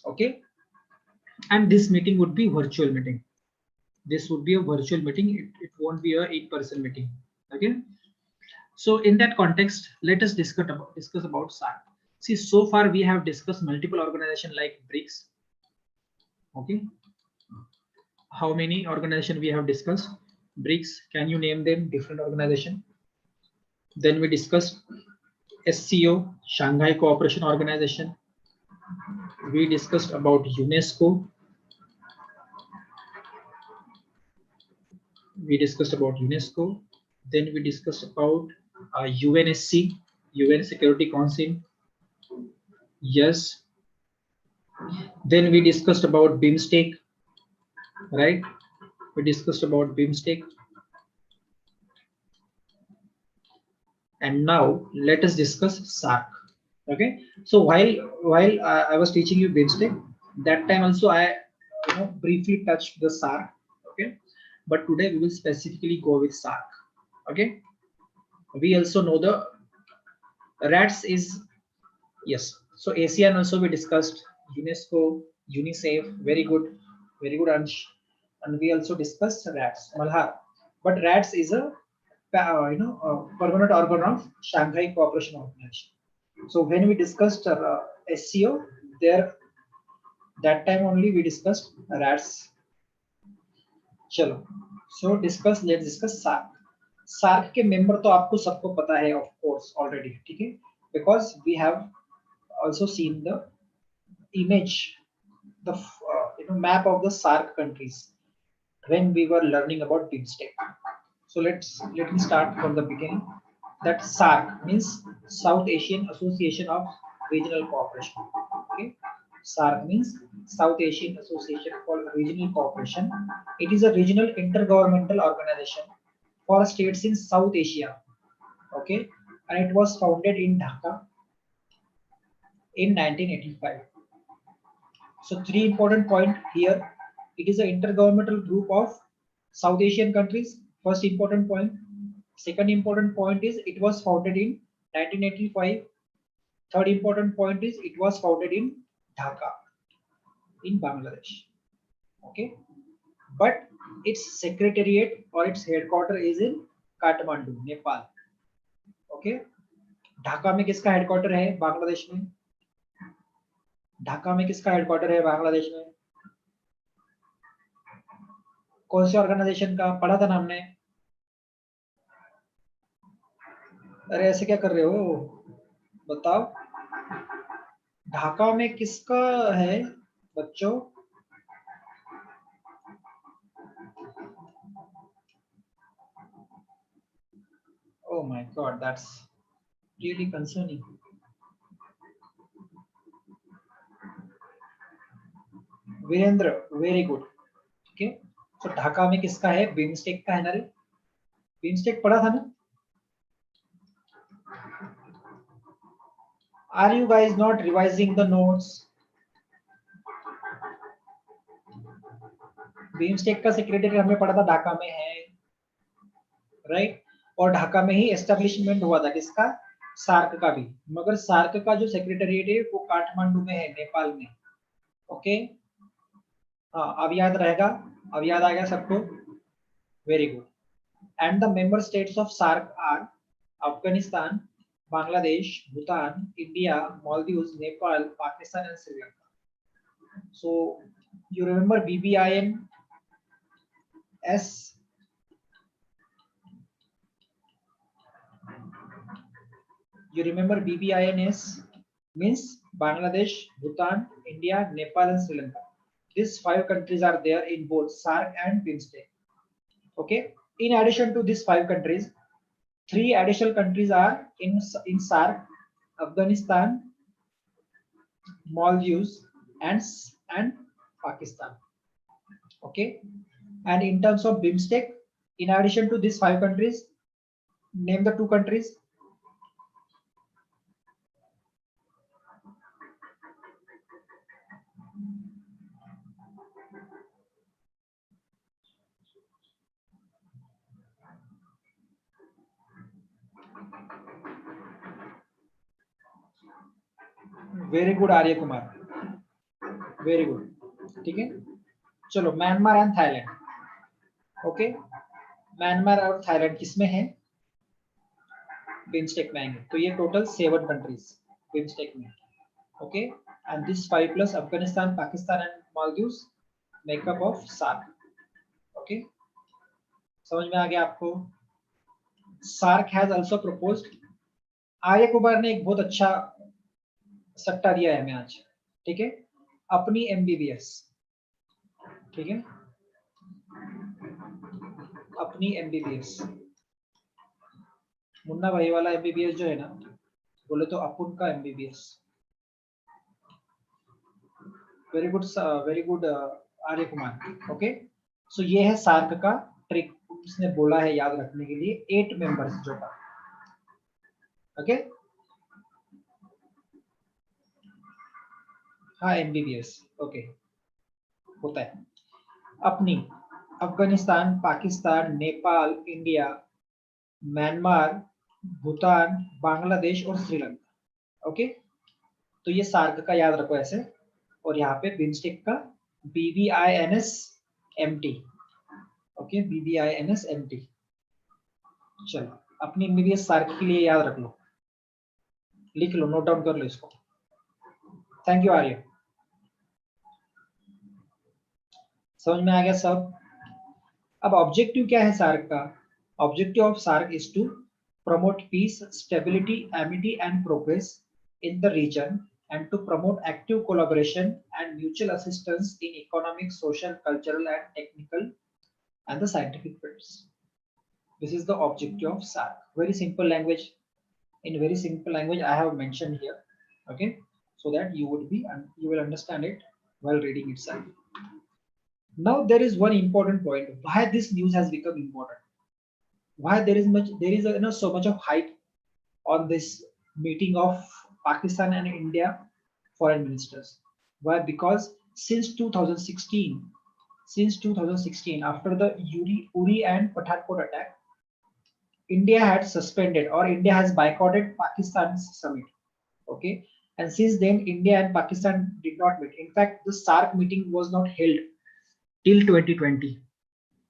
Okay, and this meeting would be virtual meeting. This would be a virtual meeting. It won't be a in-person meeting. Okay, so in that context, let us discuss about SARC. See, so far we have discussed multiple organizations like BRICS. Okay, how many organizations we have discussed? BRICS, can you name them? Different organization. Then we discussed SCO, Shanghai Cooperation Organization. We discussed about UNESCO. We discussed about UNESCO. Then we discussed about UNSC, UN Security Council. Yes. Then we discussed about BIMSTEC, right? We discussed about BIMSTEC. And now let us discuss SARC. Okay. So while I was teaching you BIMSTEC, that time also I briefly touched the SARC. Okay. But today we will specifically go with SARC. Okay. We also know the RATS is, yes. So ASEAN also we discussed, UNESCO, UNICEF, very good, Ansh. And we also discussed RATS, Malhar. But RATS is a permanent organ of Shanghai Cooperation Organization. So when we discussed SCO, there that time only we discussed RATS. चलो, so let's discuss SARC. SARC के member तो आपको सबको पता है of course already, ठीक है? Because we have also seen the image, the map of the SARC countries when we were learning about BIMSTEC. So let me start from the beginning. That SARC means South Asian Association of Regional Cooperation. Okay, SARC means South Asian Association for Regional Cooperation. It is a regional intergovernmental organization for states in South Asia. Okay, and it was founded in Dhaka in 1985. So three important points here. It is an intergovernmental group of South Asian countries. First important point. Second important point is it was founded in 1985. Third important point is it was founded in Dhaka in Bangladesh. Okay, but its secretariat or its headquarters is in Kathmandu, Nepal. Okay, Dhaka में किसका headquarter है बांग्लादेश में? ढाका में किसका headquarter है बांग्लादेश में? कौन से ऑर्गेनाइजेशन का पढ़ा था ना हमने? अरे ऐसे क्या कर रहे हो, बताओ। ढाका में किसका है बच्चों? Oh my God, that's really concerning. Virendra, very good. Okay, तो ढाका में किसका है? बिम्स्टेक का है ना रे? बिम्स्टेक पढ़ा था ना? Are you guys not revising the notes? BIMSTEC का सेक्रेटरी हमने पढ़ा था ढाका में है, राइट? और ढाका में ही एस्टेब्लिशमेंट हुआ था किसका? सार्क का भी। मगर सार्क का जो सेक्रेटरीट है वो काठमांडू में है, नेपाल में। ओके, हाँ, अब याद रहेगा, अब याद आ गया सबको? Very good. And the member states of SAARC are Afghanistan, Bangladesh, Bhutan, India, Maldives, Nepal, Pakistan, and Sri Lanka. So you remember BBINS? You remember BBINS means Bangladesh, Bhutan, India, Nepal, and Sri Lanka. These 5 countries are there in both SARC and BIMSTEC. Okay. In addition to these 5 countries, 3 additional countries are in SARC: Afghanistan, Maldives, and Pakistan. Okay, and in terms of BIMSTEC, in addition to these 5 countries, name the 2 countries. Very good Arya Kumar, very good. ठीक है, चलो Myanmar and Thailand. Okay, Myanmar और Thailand किसमें है? BIMSTEC में आएंगे, तो ये टोटल 7 कंट्रीज बिम्स्टेक में। Okay, and this 5 plus Afghanistan, Pakistan and Maldives make up of SAARC. Okay, समझ में आ गया आपको? SAARC has also proposed, Arya Kumar ने एक बहुत अच्छा सट्टा दिया है हमें आज। ठीक है, अपनी एमबीबीएस, ठीक है, अपनी एमबीबीएस, मुन्ना भाई वाला एमबीबीएस जो है ना, बोले तो अपुन का MBBS. Very good, very good Arya Kumar. Okay, so ये है सार्क का ट्रिक, उसने बोला है याद रखने के लिए 8 मेंबर्स जो का। ओके, हाँ एमबीबीएस, ओके होता है। अपनी अफगानिस्तान, पाकिस्तान, नेपाल, इंडिया, म्यांमार, भूटान, बांग्लादेश और श्रीलंका। ओके, तो ये सार्क का याद रखो ऐसे, और यहाँ पे बिम्स्टेक का BBINSMT। Okay, BBINSMT। चलो, अपनी एमबीबीएस सार्क के लिए याद रख लो, लिख लो, नोट डाउन कर लो इसको। थैंक यू आर्य, समझ में आ गया सब? अब ऑब्जेक्टिव क्या है सार्क का? Objective of SAARC is to promote peace, stability, amity and progress in the region, and to promote active collaboration and mutual assistance in economic, social, cultural and technical and the scientific fields. This is the objective of SARC. Very simple language. In very simple language I have mentioned here, okay, so that you will understand it while reading itself. Now there is one important point, why this news has become important, why there is so much of hype on this meeting of Pakistan and India foreign ministers. Why? Because since 2016, after the Uri and Pathankot attack, India had suspended or India has boycotted Pakistan's summit. Okay, and since then India and Pakistan did not meet. In fact, the SARC meeting was not held till 2020.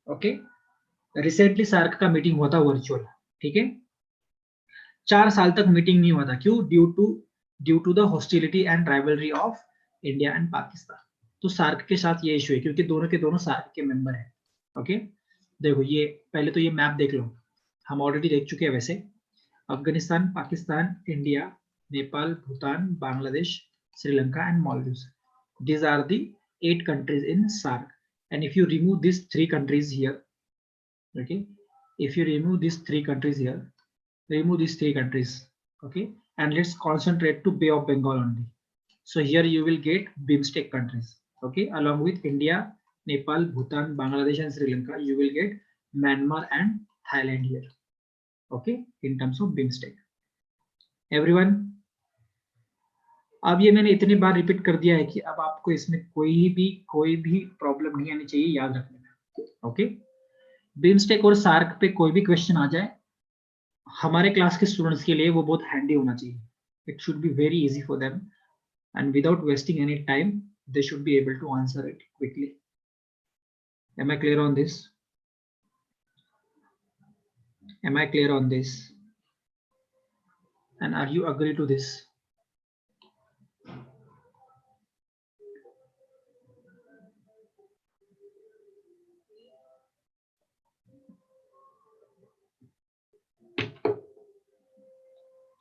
Okay, recently SAARC का meeting हुआ था virtual. ठीक है, 4 साल तक meeting नहीं हुआ था, क्यों? Due to the hostility and rivalry of India and Pakistan. तो सार्क के साथ ये इशू है, क्योंकि दोनों के दोनों सार्क के मेंबर हैं। ओके, देखो ये पहले तो ये मैप देख लो, हम ऑलरेडी देख चुके हैं वैसे। Afghanistan, Pakistan, India, Nepal, Bhutan, Bangladesh, Sri Lanka and Maldives, these are the 8 countries in SARC. And if you remove these 3 countries here, okay, if you remove these 3 countries here, remove these 3 countries, okay, and let's concentrate to Bay of Bengal only. So here you will get BIMSTEC countries, okay, along with India, Nepal, Bhutan, Bangladesh and Sri Lanka. You will get Myanmar and Thailand here, okay, in terms of BIMSTEC. Everyone, अब ये मैंने इतनी बार repeat कर दिया है कि अब आपको इसमें कोई भी प्रॉब्लम नहीं आनी चाहिए याद रखने में। ओके, बिम्स्टेक और सार्क पे कोई भी क्वेश्चन आ जाए हमारे क्लास के स्टूडेंट्स के लिए वो बहुत हैंडी होना चाहिए। It should be very easy for them and without wasting any time they should be able to answer it quickly. Am I clear on this? Am I clear on this? And are you agree to this?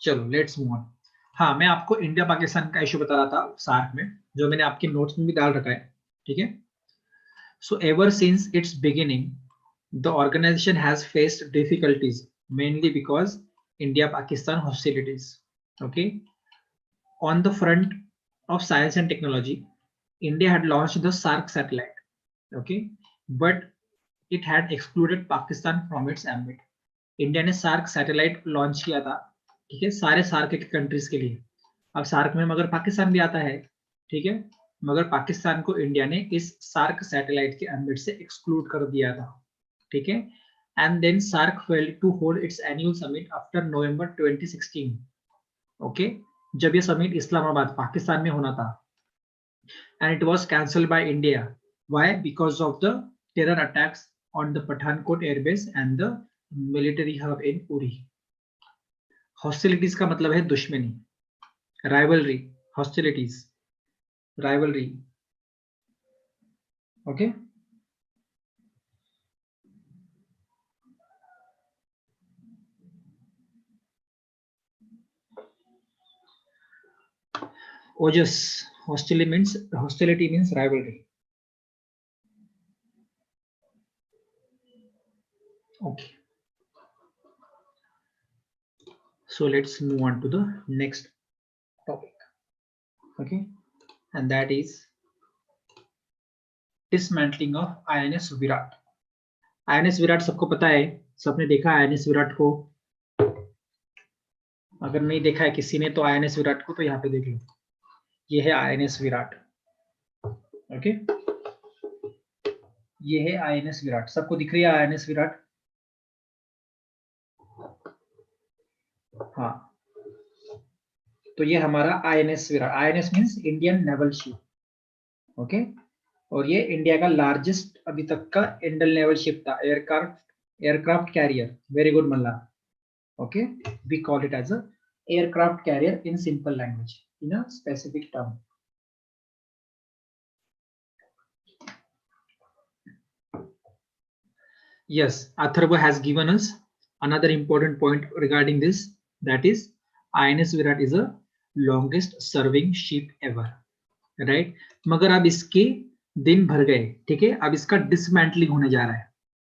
चलो let's move on. हाँ, मैं आपको India Pakistan का issue बता रहा था SAARC में, जो मैंने आपके नोट्स में भी डाल रखा है। ठीक है, so ever since its beginning the organisation has faced difficulties mainly because India Pakistan hostilities. Okay, on the front of science and technology, India had launched the SARC satellite, okay, but it had excluded Pakistan from its ambit. India ने SARC satellite launch किया था, ठीक है, सारे SARC के countries के लिए। अब SARC में मगर पाकिस्तान भी आता है, ठीक है, मगर पाकिस्तान को इंडिया ने इस SARC सैटेलाइट के ambit से exclude कर दिया था, ठीक है। And then SARC failed to hold its annual summit after November 2016, okay. जब ये समिट इस्लामाबाद पाकिस्तान में होना था, and it was cancelled by India. Why? Because of the terror attacks on the Pathankot airbase and the military hub in Uri. Hostilities का मतलब है दुश्मनी, rivalry, hostilities, rivalry. Okay. Ojas, hostility means rivalry. Okay. So let's move on to the next topic. Okay, and that is dismantling of INS Virat. INS Virat सबको पता है, सबने देखा INS Virat को। अगर नहीं देखा है किसी ने तो INS विराट को तो यहाँ पे देख लो, ये है INS विराट। ओके, ये है INS विराट, सबको दिख रही है INS विराट? हाँ, तो ये हमारा INS Viraat. INS means Indian naval ship. Okay, और ये इंडिया का लार्जेस्ट अभी तक का इंडियन नेवल शिप था, aircraft carrier. Very good Malla. Okay, we call it as a aircraft carrier in simple language, in a specific term. Yes, Atharva has given us another important point regarding this, that is INS Virat is a longest serving ship ever, right? मगर अब इसके दिन भर गए, ठीक है, अब इसका डिसमेंटलिंग होने जा रहा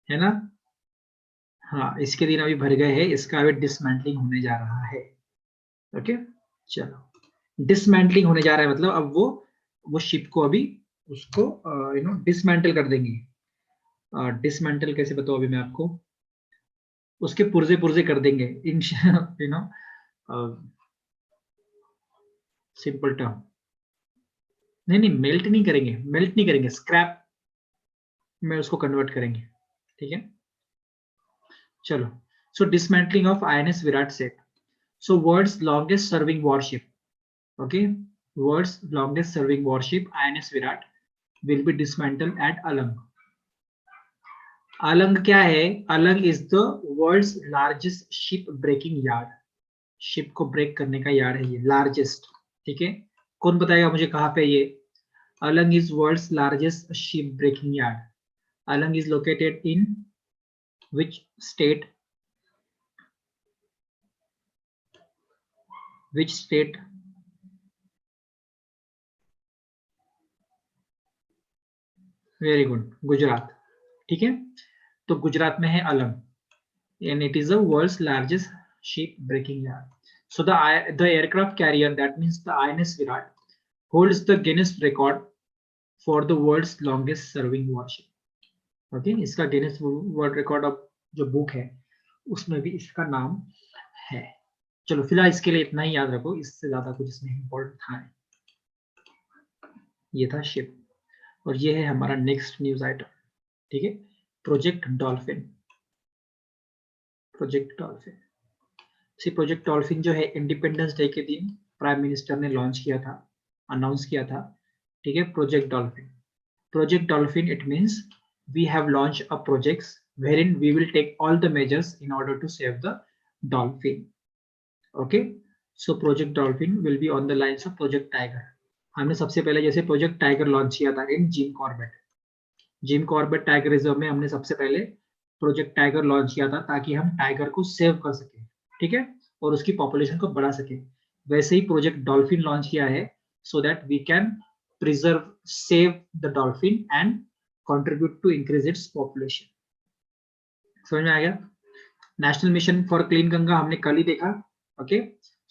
है ना? हाँ, इसके दिन अभी भर गए हैं, इसका अभी डिसमेंटलिंग होने जा रहा है। ओके, चलो, डिसमेंटलिंग होने जा रहा है मतलब अब वो शिप को अभी उसको डिसमेंटल कर देंगे। डिसमेंटल कैसे बताऊं अभी मैं आपको, उसके पुर्जे पुर्जे कर देंगे इन सिंपल टर्म। नहीं, मेल्ट नहीं करेंगे, स्क्रैप में उसको कन्वर्ट करेंगे, ठीक है। चलो, so dismantling of INS Viraat set. So world's longest serving warship, okay, world's longest serving warship INS Virat will be dismantled at Alang. Alang क्या है? Alang is the world's largest ship breaking yard. Ship को break करने का yard है ये, largest, ठीक है। कौन बताएगा मुझे कहाँ पे ये? Alang is world's largest ship breaking yard. Alang is located in which state? Which state? Very good, Gujarat, ठीक है। तो गुजरात में है Alang and it is the world's largest ship breaking yard. So the aircraft carrier, that means the INS Virat, holds the Guinness record for the world's longest serving warship. Okay, इसका Guinness World Record of जो book है उसमें भी इसका नाम है। चलो, फिलहाल इसके लिए इतना ही याद रखो, इससे ज्यादा कुछ इसमें इंपॉर्टेंट था नहीं। ये था शिप, और ये है हमारा नेक्स्ट न्यूज आइटम, ठीक है, प्रोजेक्ट डॉल्फिन। प्रोजेक्ट डॉल्फिन जो है इंडिपेंडेंस डे के दिन प्राइम मिनिस्टर ने लॉन्च किया था, अनाउंस किया था, ठीक है। Project dolphin it means we have launch a projects wherein we will take all the measures in order to save the dolphin. Okay, so project dolphin will be on the lines of project tiger. हमने सबसे पहले जैसे project tiger launch किया था इन Jim Corbett tiger reserve में, हमने सबसे पहले प्रोजेक्ट टाइगर लॉन्च किया था ताकि हम टाइगर को सेव कर सके, ठीक है, और उसकी पॉपुलेशन को बढ़ा सके। वैसे ही प्रोजेक्ट डॉल्फिन लॉन्च किया है so that we can preserve, save the dolphin and contribute to increase its population. समझ में आ गया? National mission for clean Ganga हमने कल ही देखा। Okay,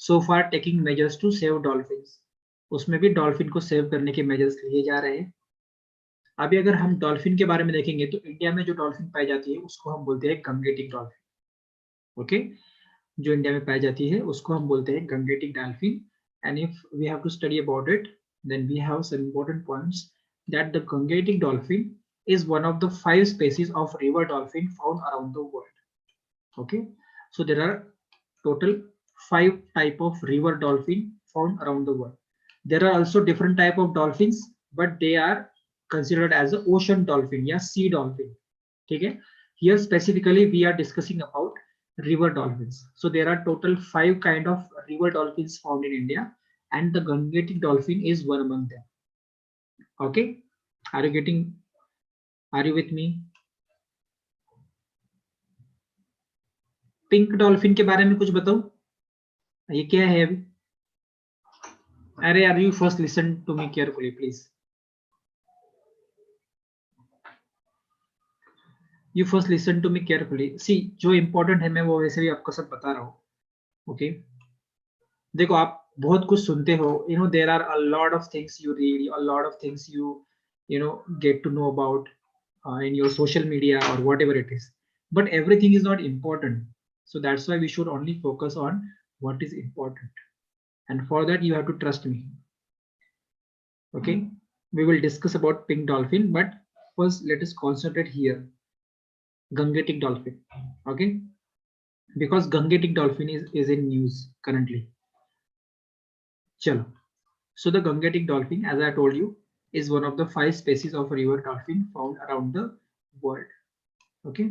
so far taking measures to save dolphins, उसमें भी डॉल्फिन को सेव करने के मेजर्स लिए जा रहे हैं। अभी अगर हम डॉल्फिन के बारे में देखेंगे तो इंडिया में जो डॉल्फिन पाई जाती है उसको हम बोलते हैं गंगेटिक डॉल्फिन। ओके, जो इंडिया में पाई जाती है उसको हम बोलते हैं Gangetic dolphin. And if we have to study about it then we have some important points that the Gangetic dolphin is one of the 5 species of river dolphin found around the world. Okay, so there are total 5 type of river dolphin found around the world. There are also different type of dolphins, but they are considered as a ocean dolphin या sea dolphin. ठीक है? Here specifically we are discussing about river dolphins. So there are total 5 kind of river dolphins found in India, and the Gangetic dolphin is one among them. Okay, are you with me? Pink dolphin के बारे में कुछ बताओ, ये क्या है अभी? अरे यार, you first listen to me carefully please. You first listen to me carefully. See, जो इंपॉर्टेंट है मैं वो वैसे भी आपको सब बता रहा हूँ. ओके, देखो आप बहुत कुछ सुनते हो, you know there are a lot of things you read, a lot of things you know get to know about in your social media or whatever it is, but everything is not important. So that's why we should only focus on what is important, and for that you have to trust me. Okay, we will discuss about pink dolphin, but first let us concentrate here Gangetic dolphin. Okay, because Gangetic dolphin is in news currently. Chalo. So the Gangetic dolphin, as I told you, is one of the 5 species of river dolphin found around the world. Okay,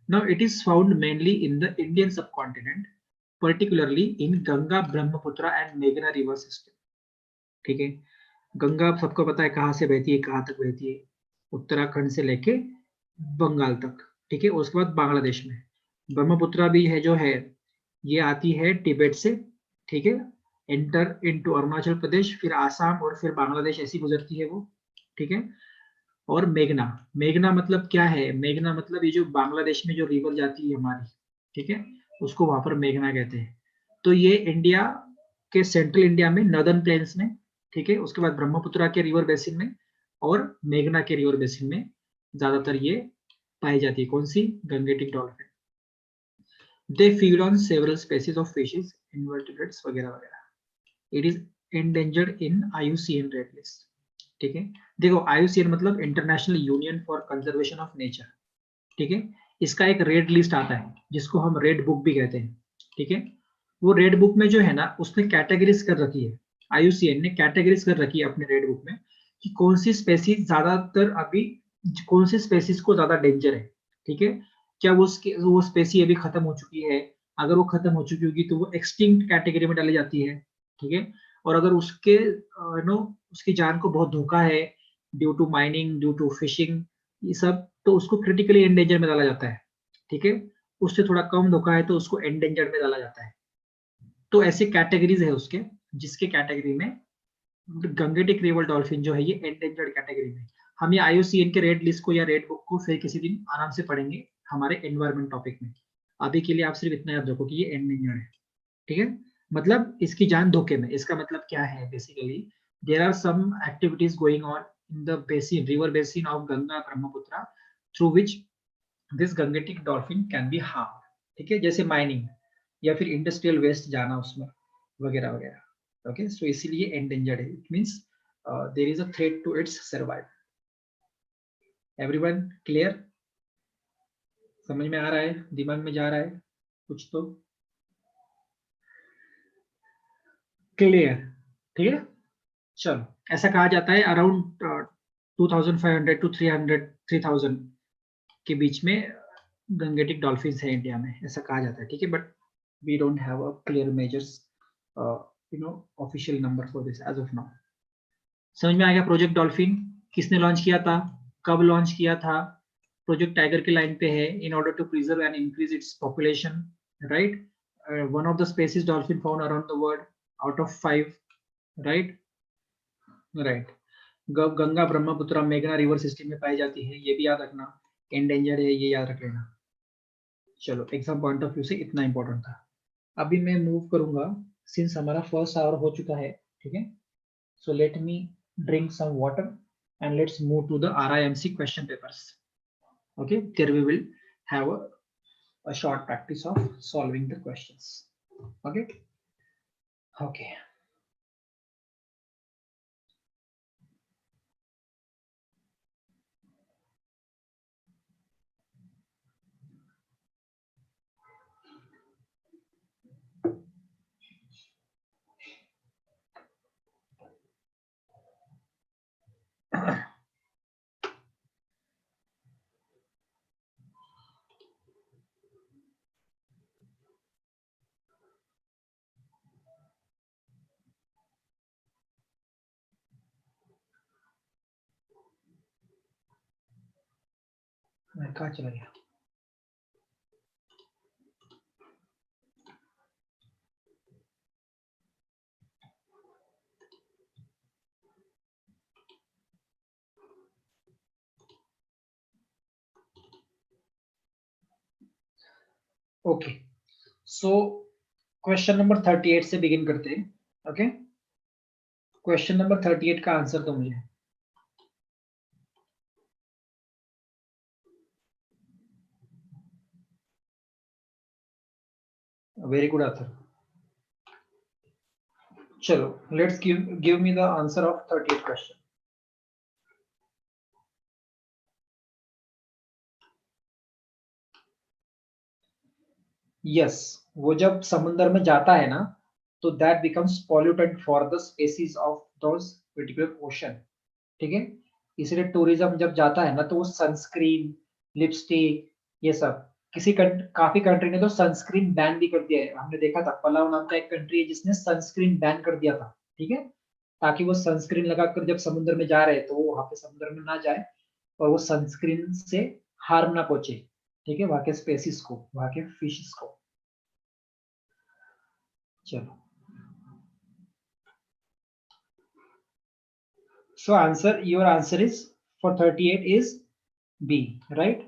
now it is found mainly in the Indian subcontinent, particularly in Ganga, Brahmaputra and Meghna river system. ठीक है, गंगा सबको पता है कहाँ से बहती है, कहाँ तक बहती है, उत्तराखंड से लेके बंगाल तक. ठीक है, उसके बाद बांग्लादेश में ब्रह्मपुत्रा भी है, जो है ये आती है तिब्बत से. ठीक है, एंटर इनटू अरुणाचल प्रदेश, फिर आसाम और फिर बांग्लादेश, ऐसी गुजरती है वो. ठीक है, और मेघना, मेघना मतलब क्या है? मेघना मतलब ये जो बांग्लादेश में जो रिवर जाती है हमारी, ठीक है, उसको वहां पर मेघना कहते हैं. तो ये इंडिया के सेंट्रल इंडिया में नॉर्दर्न प्लेन्स में, ठीक है, उसके बाद ब्रह्मपुत्रा के रिवर बेसिन में और मेघना के रिवर बेसिन में ज्यादातर ये पाई जाती है. कौन सी? Gangetic dolphin. They feed on several species of fishes, invertebrates वगैरह वगैरह. It is endangered in IUCN red list. ठीक है, देखो IUCN मतलब international union for conservation of nature. ठीक है, इसका एक रेड लिस्ट आता है जिसको हम रेड बुक भी कहते हैं. ठीक है, वो रेड बुक में जो है ना, उसने कैटेगरीज कर रखी है, IUCN ने कैटेगरीज कर रखी है अपने रेड बुक में कि कौन सी स्पेसीज ज्यादातर अभी, कौन सी स्पेसीज को ज्यादा डेंजर है. ठीक है, क्या वो स्पेसी अभी खत्म हो चुकी है? अगर वो खत्म हो चुकी होगी तो वो एक्सटिंक्ट कैटेगरी में डाली जाती है. ठीक है, और अगर उसके नो उसकी जान को बहुत धोखा है due to mining, due to fishing, ये सब, तो उसको क्रिटिकली एंडेंजर में डाला जाता है. ठीक है, उससे थोड़ा कम धोखा है तो उसको एंडेंजर में डाला जाता है. तो ऐसे कैटेगरीज है उसके, जिसके कैटेगरी में गंगेटिक रिवर डॉल्फिन जो है ये एंडेंजर्ड कैटेगरी में. हम ये IUCN के रेड लिस्ट को या रेड बुक को फिर किसी दिन आराम से पढ़ेंगे हमारे एनवायरमेंट टॉपिक में. अभी के लिए आप सिर्फ इतना याद रखो कि ये एंडेंजर्ड है. ठीक है, मतलब इसकी जान धोखे में. इसका मतलब क्या है? Basically there are some activities going on in the basin, river basin of Ganga Brahmaputra, through which this Gangetic dolphin can be harm. ठीक है, जैसे माइनिंग या फिर इंडस्ट्रियल वेस्ट जाना उसमें वगैरह वगैरह. ओके, सो इसीलिए एंडेंजर्ड है. It means there is a threat to its survival. Everyone clear? समझ में आ रहा है? दिमाग में जा रहा है कुछ तो? क्लियर? ठीक है, चलो. ऐसा कहा जाता है अराउंड 2500 टू 3000 के बीच में गंगेटिक डॉल्फिन्स है इंडिया में, ऐसा कहा जाता है. ठीक है, but we don't have a clear measures, you know, official number for this as of now. समझ में आ गया? प्रोजेक्ट डॉल्फिन किसने लॉन्च किया था, कब लॉन्च किया था? प्रोजेक्ट टाइगर के लाइन पे है, in order to preserve and increase its population, right? One of the species dolphin found around the world out of 5, right? Right. Ganga Brahmaputra मेघना रिवर सिस्टम में पाई जाती है, ये भी याद रखना. एंडेंजर है, ये याद रख लेना. चलो, एग्जाम पॉइंट ऑफ व्यू से इतना इंपॉर्टेंट था. अभी मैं मूव करूंगा, सिंस हमारा फर्स्ट आवर हो चुका है. ठीक है, so let me drink some water and let's move to the RIMC question papers. Okay, there we will have a short practice of solving the questions. Okay, okay. मैं कहाँ चला गया? ओके, सो क्वेश्चन नंबर 38 से begin करते हैं. Okay, question number 38 का answer तो मुझे. Very good answer. चलो, let's give me the answer of 38 question. Yes, वो जब समुद्र में जाता है ना, तो that becomes pollutant for the species of those particular ocean. ठीक है, इसलिए टूरिज्म जब जाता है ना, तो वो सनस्क्रीन, लिपस्टिक, ये सब, काफी कंट्री ने तो सनस्क्रीन बैन भी कर दिया है. हमने देखा था, पलाव नाम का एक कंट्री है जिसने सनस्क्रीन बैन कर दिया था. ठीक है, ताकि वो सनस्क्रीन लगाकर जब समुद्र में जा रहे हैं तो वो वहां पे समुद्र में ना जाए और वो सनस्क्रीन से हार्म ना पहुंचे. ठीक है, वहां के स्पेसीज को, वहां के फिशेस को. चलो, so your answer is for 38 is B, right?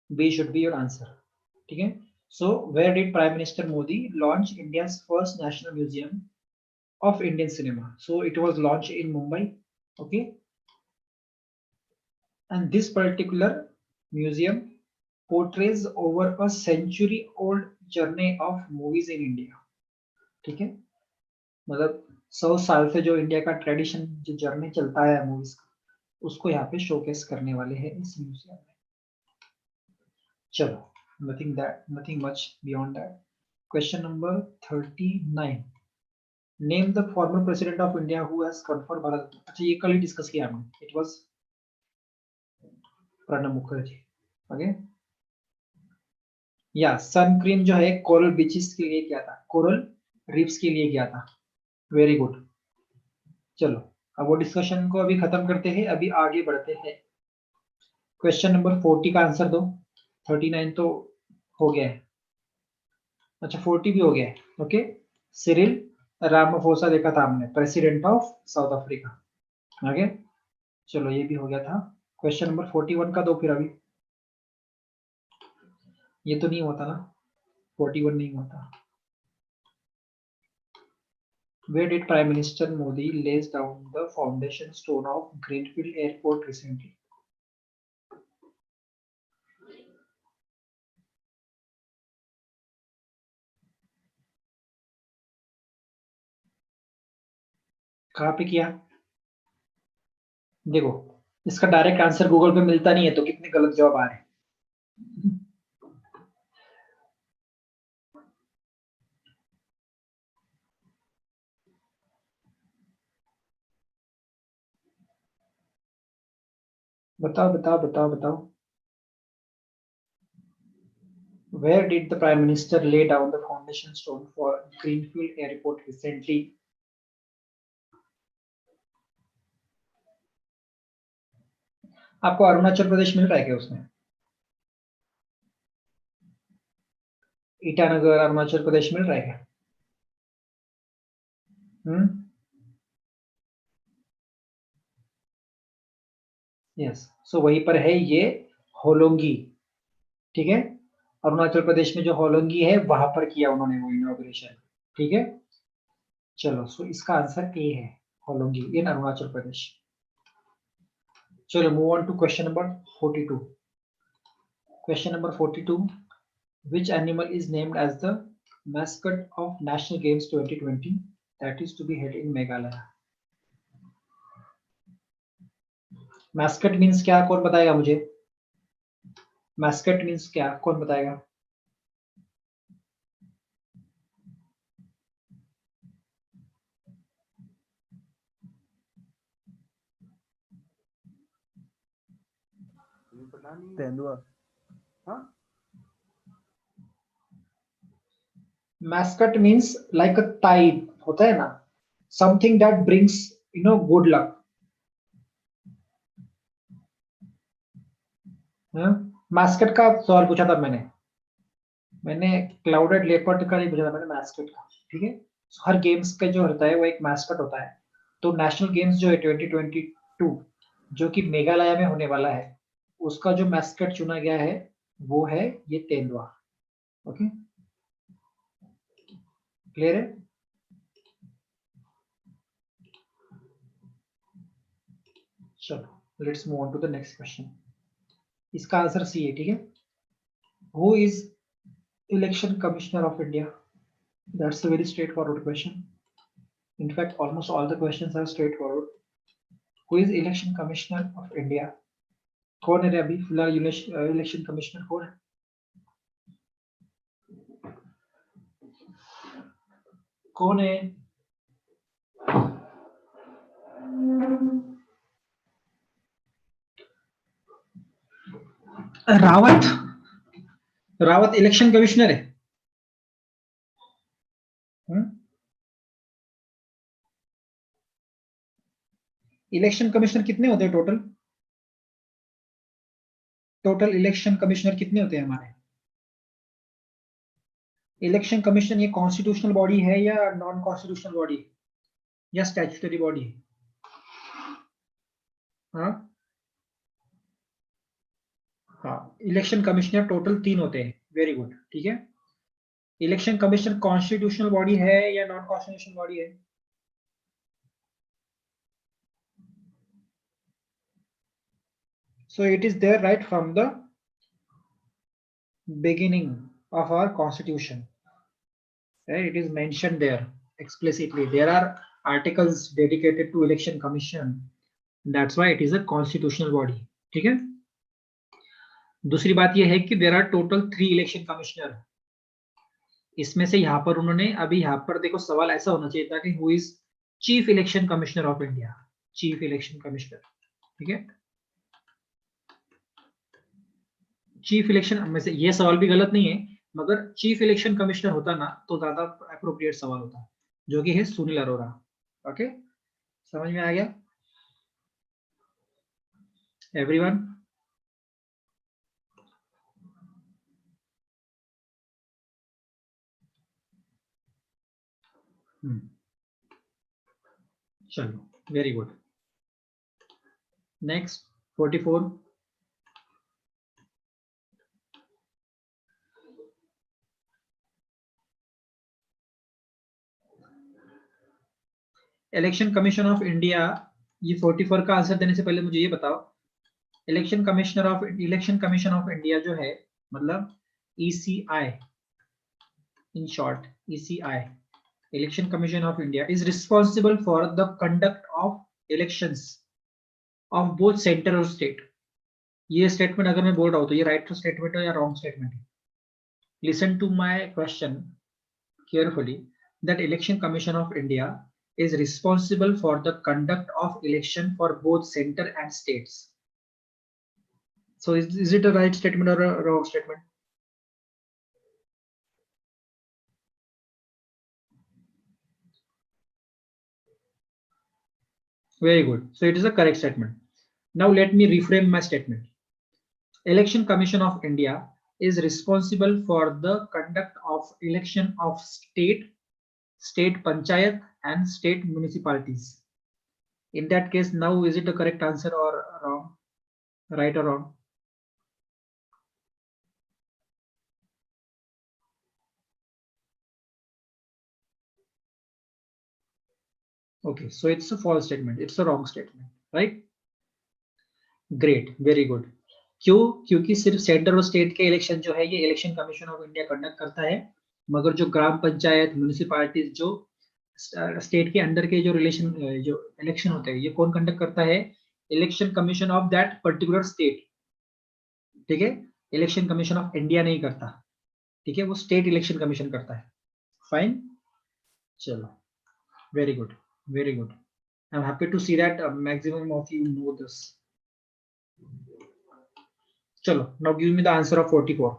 B should be your answer. ठीक है, so where did Prime Minister Modi launch India's first national museum of Indian cinema? So it was launched in Mumbai. Okay, and this particular museum portrays over a century old journey of movies in India. ठीक है, मतलब 100 साल से जो India का tradition, जो journey चलता है मूवीज का, उसको यहाँ पे शोकेस करने वाले हैं इस म्यूजियम में. चलो, nothing much beyond that. Question number 39. Name the former president of India who has conferred Bharat. अच्छा, ये कल ही डिस्कस किया हमने. It was Pranab Mukherjee. Okay, या सन क्रीम जो है कोरल बीचेस के लिए किया था, कोरल रीफ्स के लिए किया था. Very good. चलो, अब वो डिस्कशन को अभी खत्म करते हैं, अभी आगे बढ़ते हैं. क्वेश्चन नंबर 40 का आंसर दो. 39 तो हो गया है. अच्छा, 40 भी हो गया है. ओके, सिरिल रामाफोसा देखा था हमने, president of south Africa. Okay, चलो ये भी हो गया था. क्वेश्चन नंबर 41 का दो फिर. अभी ये तो नहीं होता ना, 41 नहीं होता. Where did Prime Minister Modi lays down the foundation stone of Greenfield Airport recently? कहाँ पे किया? देखो, इसका डायरेक्ट आंसर गूगल पे मिलता नहीं है, तो कितने गलत जवाब आ रहे हैं. बताओ बताओ बताओ बताओ. Where did the Prime Minister lay down the foundation stone for Greenfield Airport recently? आपको अरुणाचल प्रदेश मिल रहा है क्या उसमें? ईटानगर अरुणाचल प्रदेश मिल रहा है क्या? यस, सो वहीं पर है ये होलोंगी. ठीक है, अरुणाचल प्रदेश में जो होलोंगी है वहां पर किया उन्होंने वो इनॉग्रेशन. ठीक है, चलो, सो इसका आंसर ए है, होलोंगी इन अरुणाचल प्रदेश. चलो, move on to question number 42. Question number 42. Which animal is named as the mascot of National Games 2020 that is to be held in Meghalaya? Mascot means क्या, कौन बताएगा मुझे? मैस्कट मीन्स क्या, कौन बताएगा? तेंदुआ. हाँ, mascot means like a type होता है ना, something that brings good luck. Mascot का सवाल पूछा था मैंने क्लाउडेड लेपर्ड का नहीं पूछा था, मैंने मैस्कट का। ठीक है, हर गेम्स का जो होता है वो एक मैस्कट होता है। तो नेशनल गेम्स जो है 2022 जो कि मेघालय में होने वाला है, उसका जो मैस्कट चुना गया है वो है ये तेंदुआ। ओके, क्लियर है? चलो let's move on to the next question. इसका आंसर सी है। ठीक है, who is election commissioner of India? That's a very straightforward question. In fact, almost all the questions are straightforward. Who is election commissioner of India? कौन है रे अभी फिलहाल election commissioner कौन है? कौन है? रावत। रावत इलेक्शन कमिश्नर है। इलेक्शन कमिश्नर कितने होते हैं टोटल? टोटल इलेक्शन कमिश्नर कितने होते हैं हमारे? इलेक्शन कमीशन ये कॉन्स्टिट्यूशनल बॉडी है या नॉन कॉन्स्टिट्यूशनल बॉडी या स्टैट्यूटरी बॉडी है? हाँ हाँ, इलेक्शन कमिश्नर टोटल 3 होते हैं। Very good. ठीक है, इलेक्शन कमीशन कॉन्स्टिट्यूशनल बॉडी है या नॉन कॉन्स्टिट्यूशनल बॉडी है? So it is there right from the beginning of our constitution. Right? It is mentioned there explicitly. There are articles dedicated to election commission. That's why it is a constitutional body. ठीक है, दूसरी बात यह है कि there are total 3 election commissioner. इसमें से यहाँ पर उन्होंने अभी यहाँ पर देखो सवाल ऐसा होना चाहिए था कि who is chief election commissioner of India? Chief election commissioner. ठीक है, चीफ इलेक्शन में से ये सवाल भी गलत नहीं है, मगर चीफ इलेक्शन कमिश्नर होता ना तो ज्यादा अप्रोप्रिएट सवाल होता, जो कि है सुनील अरोड़ा। ओके, समझ में आ गया एवरीवन? चलो very good. Next 44। Election commission of India, ये 44 का आंसर देने से पहले मुझे ये बताओ, इलेक्शन कमीशन ऑफ इंडिया जो है, मतलब ECI, in short ECI, election commission of India is responsible for the conduct of elections of both centre और स्टेट। ये स्टेटमेंट अगर मैं बोल रहा हूं तो ये राइट स्टेटमेंट है या रॉन्ग स्टेटमेंट है? Listen to my question carefully, that election commission of India is responsible for the conduct of election for both center and states. So is it a right statement or a wrong statement? Very good. So it is a correct statement. Now let me reframe my statement. Election Commission of India is responsible for the conduct of election of state panchayat and state municipalities. In that case, now is it a correct answer or wrong? Right or wrong? Okay, so it's a false statement. It's a wrong statement, right? Great, very good. क्यों? क्योंकि सिर्फ centre और state के election जो है ये election commission of India conduct करता है, मगर जो ग्राम पंचायत म्यूनिसिपालिटीज जो स्टेट के अंडर के जो इलेक्शन होते हैं ये कौन कंडक्ट करता है? Election commission of that particular state. ठीक है, इलेक्शन कमीशन ऑफ इंडिया नहीं करता। ठीक है, वो स्टेट इलेक्शन कमीशन करता है। फाइन, चलो very good, very good. I am happy to see that maximum of you know this. चलो, now give me the answer of 44।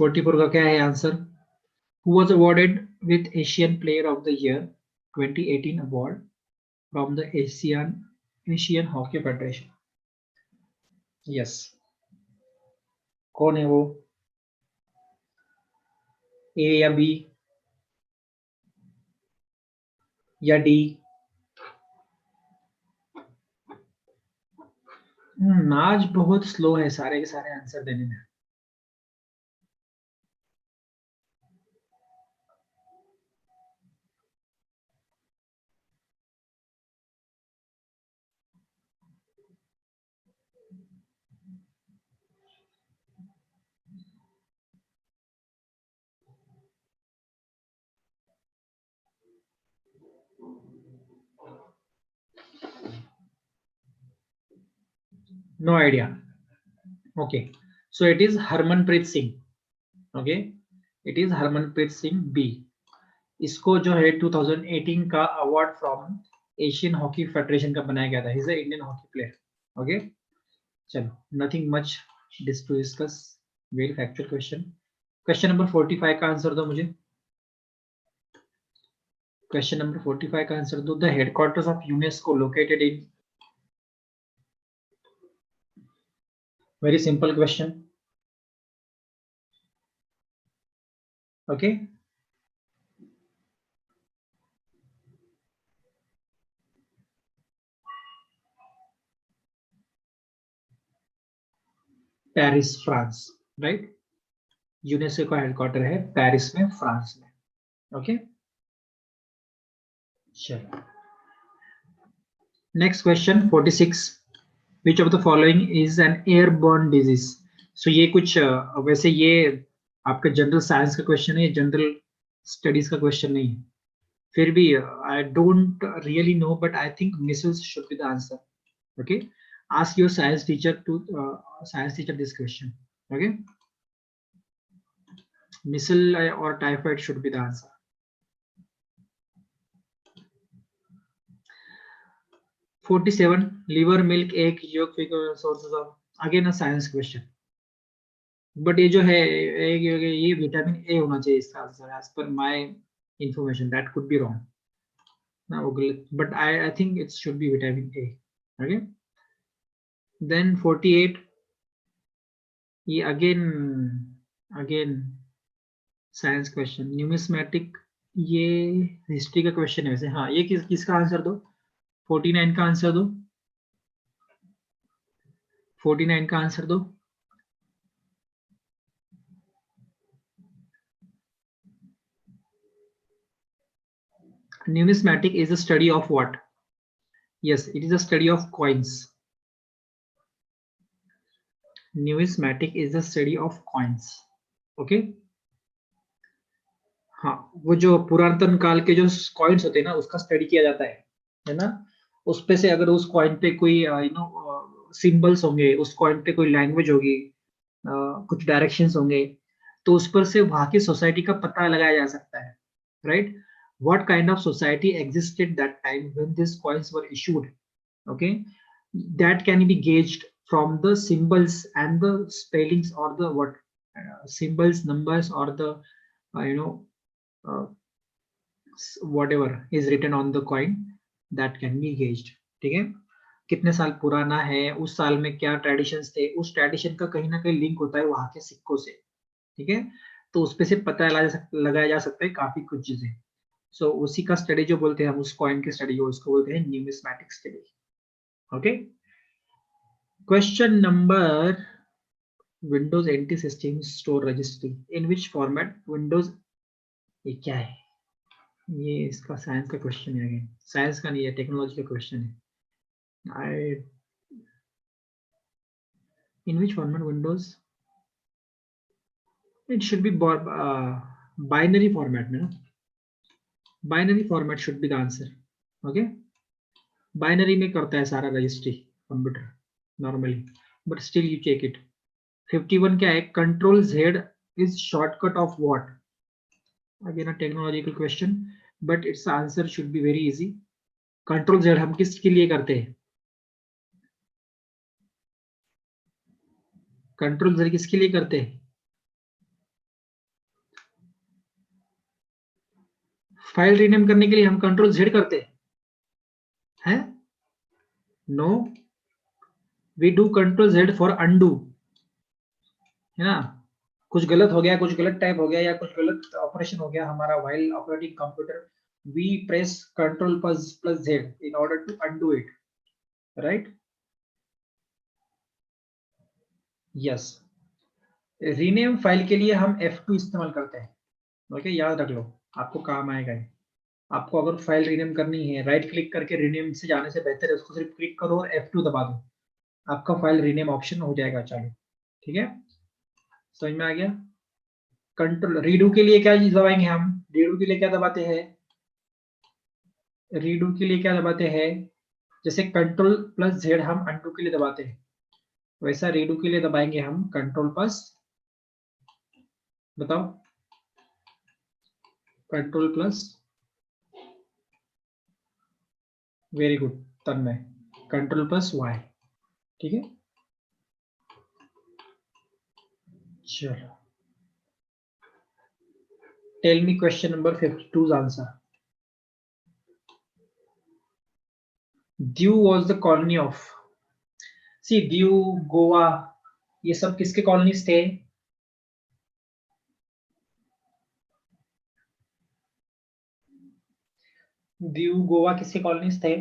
44 का क्या है answer? Who was awarded with Asian Player of the Year 2018 award from the Asian Hockey Federation? Yes. कौन है वो? ए या B या D? आज बहुत स्लो है सारे के सारे आंसर देने में. No idea. Okay, so it is Harmanpreet Singh. Okay, it is Harmanpreet Singh B. इसको जो है 2018 का award from Asian hockey federation का बनाया गया था. He is a Indian hockey player. Okay, चलो nothing much to discuss. Very factual question. Question number 45 का आंसर दो मुझे. क्वेश्चन नंबर 45 का आंसर दो. The headquarters of UNESCO located in. Very simple question. Okay, Paris France. Right, UNESCO का headquarter है Paris में, France में. ओके, चलो next question 46. Which of the following is an airborne disease? So ये कुछ वैसे ये आपका जनरल साइंस का क्वेश्चन है, जनरल स्टडीज का क्वेश्चन नहीं है. फिर भी I don't really know, but I think measles should be the answer. Okay, ask your science teacher this question. Okay, measles और typhoid should be the answer. $47. liver, milk, egg yolk, sources of. Again a science question. But ये जो है ये vitamin A होना चाहिए इसका answer. As per my information that could be wrong ना, वो गलत. But I think it should be vitamin A. Okay, then 48. ये अगेन साइंस क्वेश्चन, न्यूमिस्मेटिक. ये हिस्ट्री का क्वेश्चन है वैसे. हाँ, ये किसका आंसर दो. 49 का आंसर दो. 49 का आंसर दो. Numismatic is a study of what? Yes, it is a study of coins. Numismatic is the study of coins. Okay. हाँ, वो जो पुरातन काल के जो कॉइन्स होते हैं ना, उसका स्टडी किया जाता है ना. उस पे से अगर उस कॉइन पे कोई सिंबल्स होंगे, उस कॉइन पे कोई लैंग्वेज होगी, कुछ डायरेक्शंस होंगे, तो उस पर से वहां की सोसाइटी का पता लगाया जा सकता है. Right, what kind of society existed that time when these coins were issued. Okay, that can be gauged from the symbols and the spellings, or the what symbols, numbers, or the whatever is written on the coin, that can be gauged. ठीक है, कितने साल पुराना है, उस साल में क्या ट्रेडिशंस थे, उस ट्रेडिशन का कहीं ना कहीं लिंक होता है वहां के सिक्कों से. ठीक है, तो उस पे से पता लगाया जा सकता है काफी कुछ चीजें. सो उसी का स्टडी जो बोलते हैं हम, उस कॉइन की स्टडी को, उसको बोलते हैं numismatic study. Okay, question number. Windows anti system store registry in which format. Windows, ये क्या है? ये इसका साइंस का क्वेश्चन है. अगेन साइंस का नहीं है, टेक्नोलॉजी का क्वेश्चन है. I in which format Windows, it should be binary format में ना. Binary format should be the answer. Okay, binary में करता है सारा registry computer normally, but still you check it. 51 क्या है? Control Z is shortcut of what. Again a technological question, but it's answer should be very easy. Control Z हम किसके लिए करते हैं? कंट्रोल जेड किसके लिए करते हैं? फाइल रीनेम करने के लिए हम कंट्रोल जेड करते हैं? No, we do control Z for undo, है ना? कुछ गलत हो गया, कुछ गलत टाइप हो गया या कुछ गलत ऑपरेशन हो गया हमारा while operating computer, we press control plus Z in order to undo it, right? Yes, rename file के लिए हम F2 इस्तेमाल करते हैं। ओके, याद रख लो, आपको काम आएगा ये। आपको अगर फाइल रीनेम करनी है, राइट क्लिक करके रीनेम से जाने से बेहतर है उसको सिर्फ क्लिक करो और F2 दबा दो, आपका फाइल रीनेम ऑप्शन हो जाएगा चालू। ठीक है, समझ में आ गया? कंट्रोल रीडू के लिए क्या चीज दबाएंगे हम? रीडू के लिए क्या दबाते हैं? रीडू के लिए क्या दबाते हैं? जैसे कंट्रोल प्लस जेड हम अनडू के लिए दबाते हैं, वैसा रीडू के लिए दबाएंगे हम कंट्रोल प्लस, बताओ, control plus, very good Tanmay, control plus Y. ठीक है, चलो, tell me question number 52 answer. Diu was the colony of, see Diu, Goa, ये सब किसके कॉलोनीज थे? दीव गोवा किसके कॉलोनीज थे?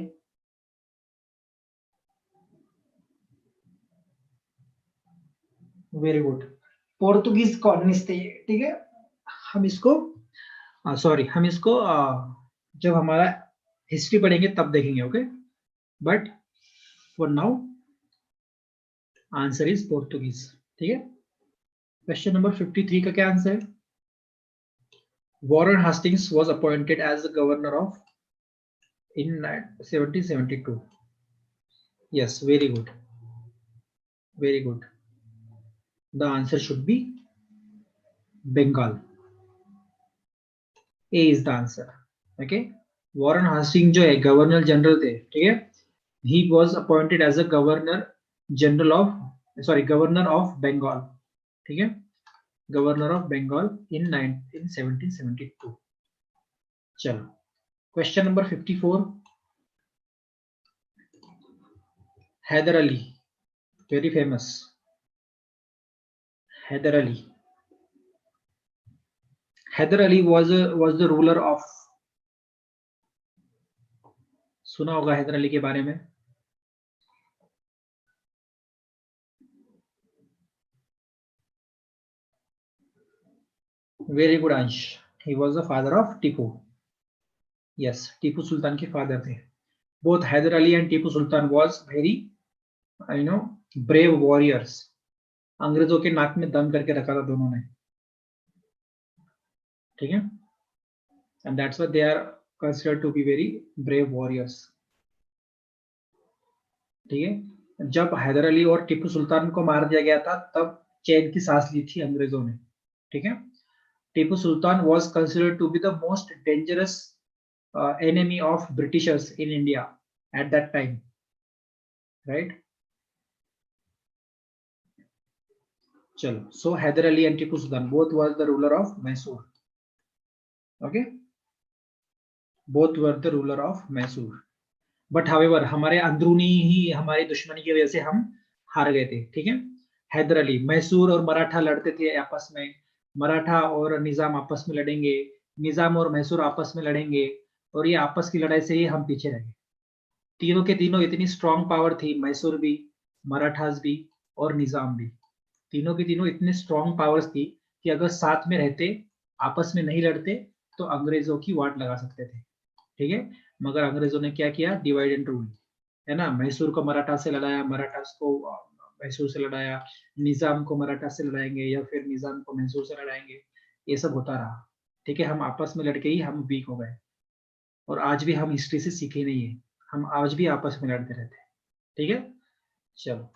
वेरी गुड, पोर्तुगीज कॉलोनीज थे। ठीक है, हम इसको सॉरी हम इसको जब हमारा हिस्ट्री पढ़ेंगे तब देखेंगे। Okay, but for now answer is Portuguese. ठीक है, क्वेश्चन नंबर 53 का क्या आंसर है? Warren Hastings was appointed as the governor of in 1772. Yes, very good, very good. The answer should be Bengal. A is the answer. Okay, Warren Hastings जो है governor general थे, ठीक है, he was appointed as a governor general of, sorry, governor of Bengal, ठीक है, governor of Bengal in 1772। चलो, question number 54, Haidar Ali, very famous, Haidar Ali, Haidar Ali was the ruler of, सुना होगा हैदर अली के बारे में? Very good Ansh, he was the father of Tipu. Yes, Tipu Sultan के father थे। Both Haidar Ali and Tipu Sultan was very you know brave warriors. अंग्रेजों के नाक में दम करके रखा था दोनों ने, ठीक है, and that's why they are considered to be very brave warriors. ठीक है, जब हैदर अली और टीपू सुल्तान को मार दिया गया था तब चैन की सांस ली थी अंग्रेजों ने। ठीक है, Tipu Sultan was considered to be the most dangerous enemy of Britishers in India at that time, right? चलो, so Hyder Ali and Tipu Sultan both was the ruler of Mysore. Okay, both were the ruler of Mysore. But however, हमारे अंदरूनी ही हमारी दुश्मनी की वजह से हम हार गए थे। ठीक है, हैदर अली, मैसूर और मराठा लड़ते थे आपस में, मराठा और निजाम आपस में लड़ेंगे, निजाम और मैसूर आपस में लड़ेंगे, और ये आपस की लड़ाई से ही हम पीछे रह गए। तीनों के तीनों इतनी स्ट्रॉन्ग पावर थी, मैसूर भी, मराठास भी और निजाम भी, तीनों की तीनों इतने स्ट्रॉन्ग पावर्स थी कि अगर साथ में रहते, आपस में नहीं लड़ते, तो अंग्रेजों की वाट लगा सकते थे। ठीक है, मगर अंग्रेजों ने क्या किया? डिवाइड एंड रूल, है ना, मैसूर को मराठा से लड़ाया, मराठा को मैसूर से लड़ाया, निजाम को मराठा से लड़ाएंगे या फिर निजाम को मैसूर से लड़ाएंगे, ये सब होता रहा। ठीक है, हम आपस में लड़के ही हम वीक हो गए, और आज भी हम हिस्ट्री से सीखे नहीं है, हम आज भी आपस में लड़ते रहते हैं। ठीक है, चलो,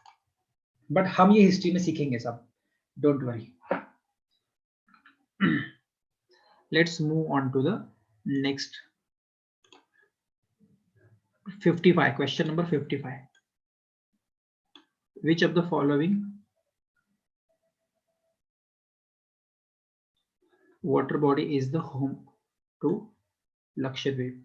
बट हम ये हिस्ट्री में सीखेंगे सब, don't worry. Let's move on to the next 55, question number 55, which of the following water body is the home to Lakshadweep.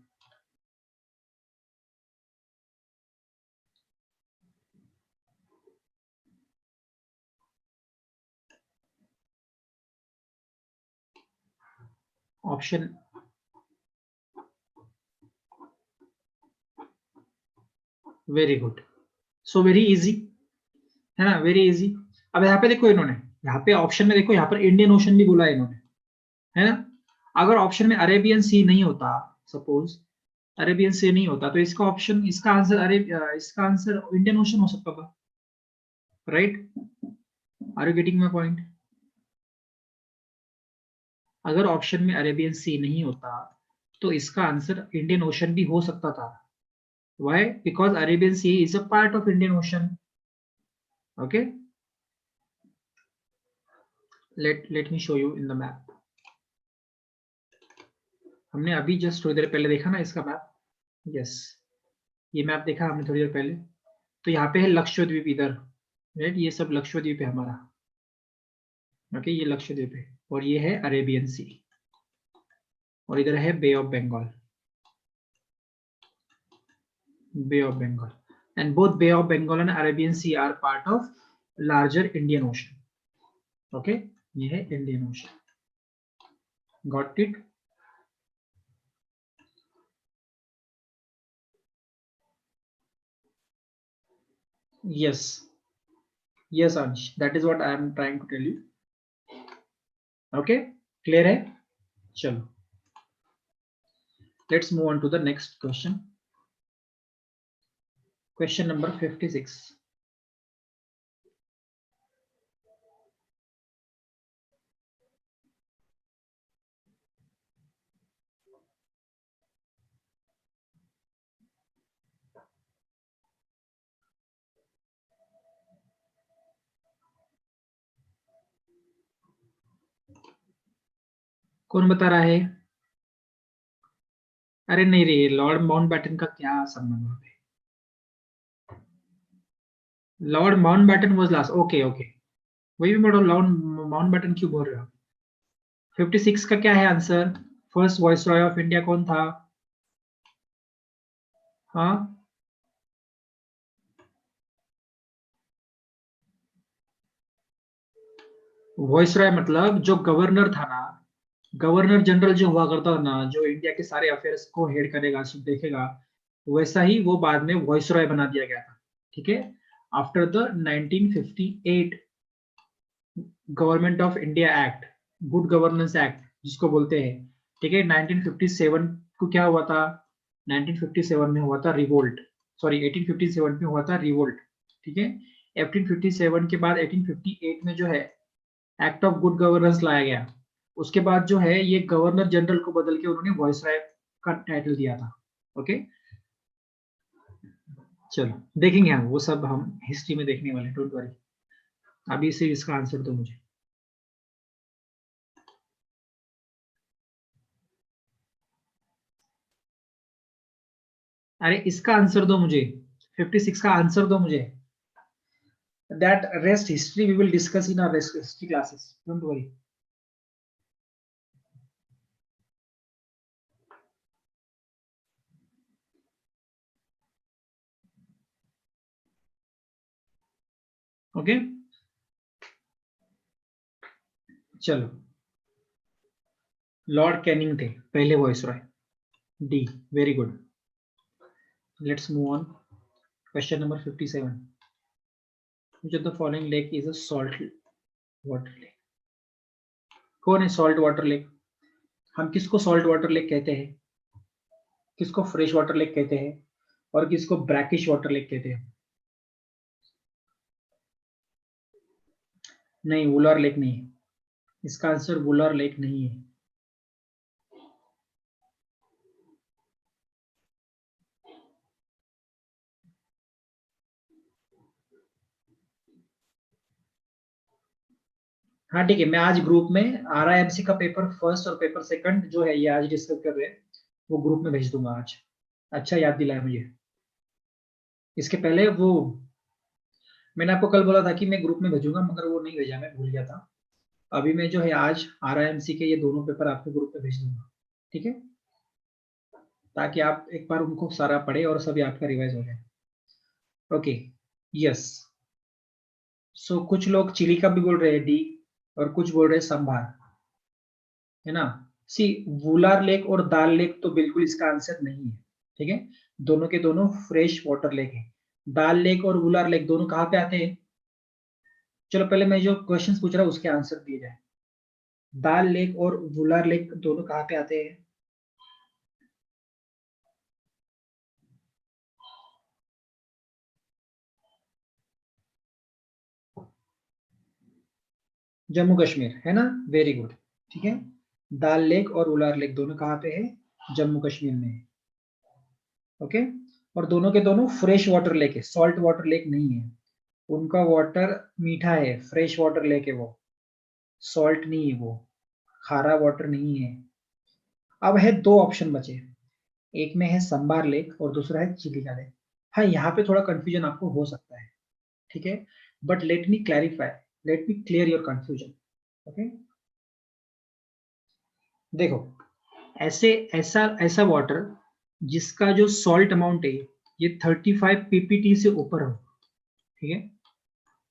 Option very good, so very easy है ना, वेरी इजी। अब यहाँ पे देखो इन्होंने, यहाँ पे ऑप्शन में देखो, यहाँ पर इंडियन ओशन भी बोला है इन्होंने, है ना। अगर ऑप्शन में अरेबियन सी नहीं होता, सपोज अरेबियन सी नहीं होता, तो इसका ऑप्शन, इसका आंसर इसका आंसर इंडियन ओशन हो सकता था, right. Are you getting my point? अगर ऑप्शन में अरेबियन सी नहीं होता तो इसका आंसर इंडियन ओशन भी हो सकता था। Why? Because Arabian Sea is a part of Indian Ocean. Okay. Let me show you in the map. हमने अभी जस्ट थोड़ी देर पहले देखा ना इसका मैप। यस, ये मैप देखा हमने थोड़ी देर पहले। तो यहाँ पे है लक्षद्वीप इधर, राइट, ये सब लक्षद्वीप है हमारा। ओके, ये लक्षद्वीप है और ये है अरेबियन सी, और इधर है bay of Bengal, bay of Bengal, and both Bay of Bengal and Arabian Sea are part of larger Indian Ocean. Okay, ये है Indian Ocean. Got it? Yes, yes Ansh, that is what I am trying to tell you. Okay, clear है? चलो, let's move on to the next question. Question number 56. कौन बता रहा है? अरे नहीं रे, लॉर्ड माउंटबैटन का क्या संबंध वहां पे? Lord Mountbatten was last, okay okay, वही भी बोलो, लॉर्ड माउंटबैटन क्यों बोल रहे हो? 56 का क्या है answer? First viceroy of India कौन था? हाँ, वाइसरॉय मतलब जो गवर्नर था ना, गवर्नर जनरल जो हुआ करता था ना, जो इंडिया के सारे अफेयर्स को हेड करेगा, सब देखेगा, वैसा ही वो बाद में वाइसरॉय बना दिया गया था। ठीक है, after the 1958 government of India act, good governance act जिसको बोलते हैं। ठीक है, 1957 को क्या हुआ था? 1957 में हुआ था रिवोल्ट, सॉरी 1857 में हुआ था रिवोल्ट। ठीक है, 1857 के बाद 1858 में जो है एक्ट ऑफ गुड गवर्नेंस लाया गया। उसके बाद जो है ये गवर्नर जनरल को बदल के उन्होंने वाइसरॉय का टाइटल दिया था। ओके, चलो देखेंगे हम, वो सब हम हिस्ट्री में देखने वाले, डोंट वरी। अभी से इसका आंसर दो मुझे। अरे इसका आंसर दो मुझे, 56 का आंसर दो मुझे। That rest history we will discuss in our rest history classes, don't worry. Okay, चलो, लॉर्ड कैनिंग थे पहले viceroy, D, very good. Let's move on, question number 57। which of the following lake is a salt water lake? कौन है salt water lake? हम किसको salt water lake कहते हैं, किसको फ्रेश वाटर लेक कहते हैं, और किसको ब्रैकिश वाटर लेक कहते हैं? नहीं, वुलर लेक नहीं है, इसका आंसर वुलर लेक नहीं है। हाँ ठीक है, मैं आज ग्रुप में आरआईएमसी का पेपर फर्स्ट और पेपर सेकंड जो है ये आज डिस्कस कर रहे हैं, वो ग्रुप में भेज दूंगा आज। अच्छा याद दिलाया मुझे, इसके पहले वो मैंने आपको कल बोला था कि मैं ग्रुप में भेजूंगा, मगर वो नहीं भेजा, मैं भूल गया था। अभी मैं जो है आज आरआईएमसी के ये दोनों पेपर आपको ग्रुप में भेज दूंगा। ठीक है, ताकि आप एक बार उनको सारा पढ़े और सभी आपका रिवाइज हो जाए। Okay, yes. सो कुछ लोग चिली का भी बोल रहे हैं डी, और कुछ बोल रहे हैं संभार, है ना। सी, वुलार लेक और दाल लेक तो बिल्कुल इसका आंसर नहीं है, ठीक है। दोनों के दोनों फ्रेश वाटर लेक है। दाल लेक और वुलार लेक दोनों कहाँ पे आते हैं? चलो पहले मैं जो क्वेश्चंस पूछ रहा हूँ उसके आंसर दिए जाए। दाल लेक और वुलार लेक दोनों कहाँ पे आते हैं? जम्मू कश्मीर, है ना। वेरी गुड, ठीक है। दाल लेक और उलार लेक दोनों कहाँ पे है? जम्मू कश्मीर में है। ओके। और दोनों के दोनों फ्रेश वाटर लेक है, सॉल्ट वाटर लेक नहीं है। उनका वाटर मीठा है, फ्रेश वाटर लेक है वो, सॉल्ट नहीं है वो, खारा वाटर नहीं है। अब है दो ऑप्शन बचे, एक में है संबार लेक और दूसरा है चिलिका लेक। हाँ, यहाँ पे थोड़ा कंफ्यूजन आपको हो सकता है, ठीक है। But let me clarify, let me clear your confusion. Okay, देखो, ऐसे ऐसा ऐसा वाटर जिसका जो सॉल्ट अमाउंट है ये 35 पीपीटी से ऊपर हो, ठीक है।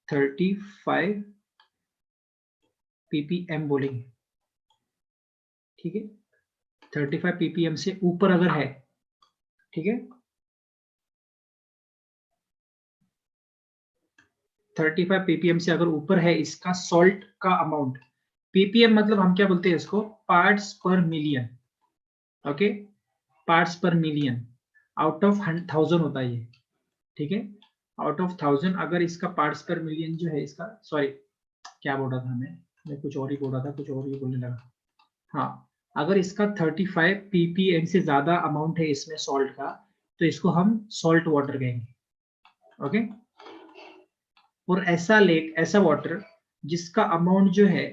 35 पीपीएम बोलेंगे, ठीक है। 35 पीपीएम से ऊपर अगर है, ठीक है, 35 पीपीएम से अगर ऊपर है इसका सॉल्ट का अमाउंट। पीपीएम मतलब हम क्या बोलते हैं इसको? पार्ट्स पर मिलियन। ओके, पार्ट्स पर मिलियन, आउट ऑफ 1000 होता है ये, ठीक है। आउट ऑफ 1000 अगर इसका पार्ट्स पर मिलियन जो है इसका, सॉरी क्या बोल रहा था मैं कुछ और ही बोल रहा था, कुछ और ही बोलने लगा। हाँ, अगर इसका 35 पीपीएम से ज्यादा अमाउंट है इसमें सॉल्ट का, तो इसको हम सॉल्ट वाटर कहेंगे। ओके। और ऐसा लेक, ऐसा वाटर जिसका अमाउंट जो है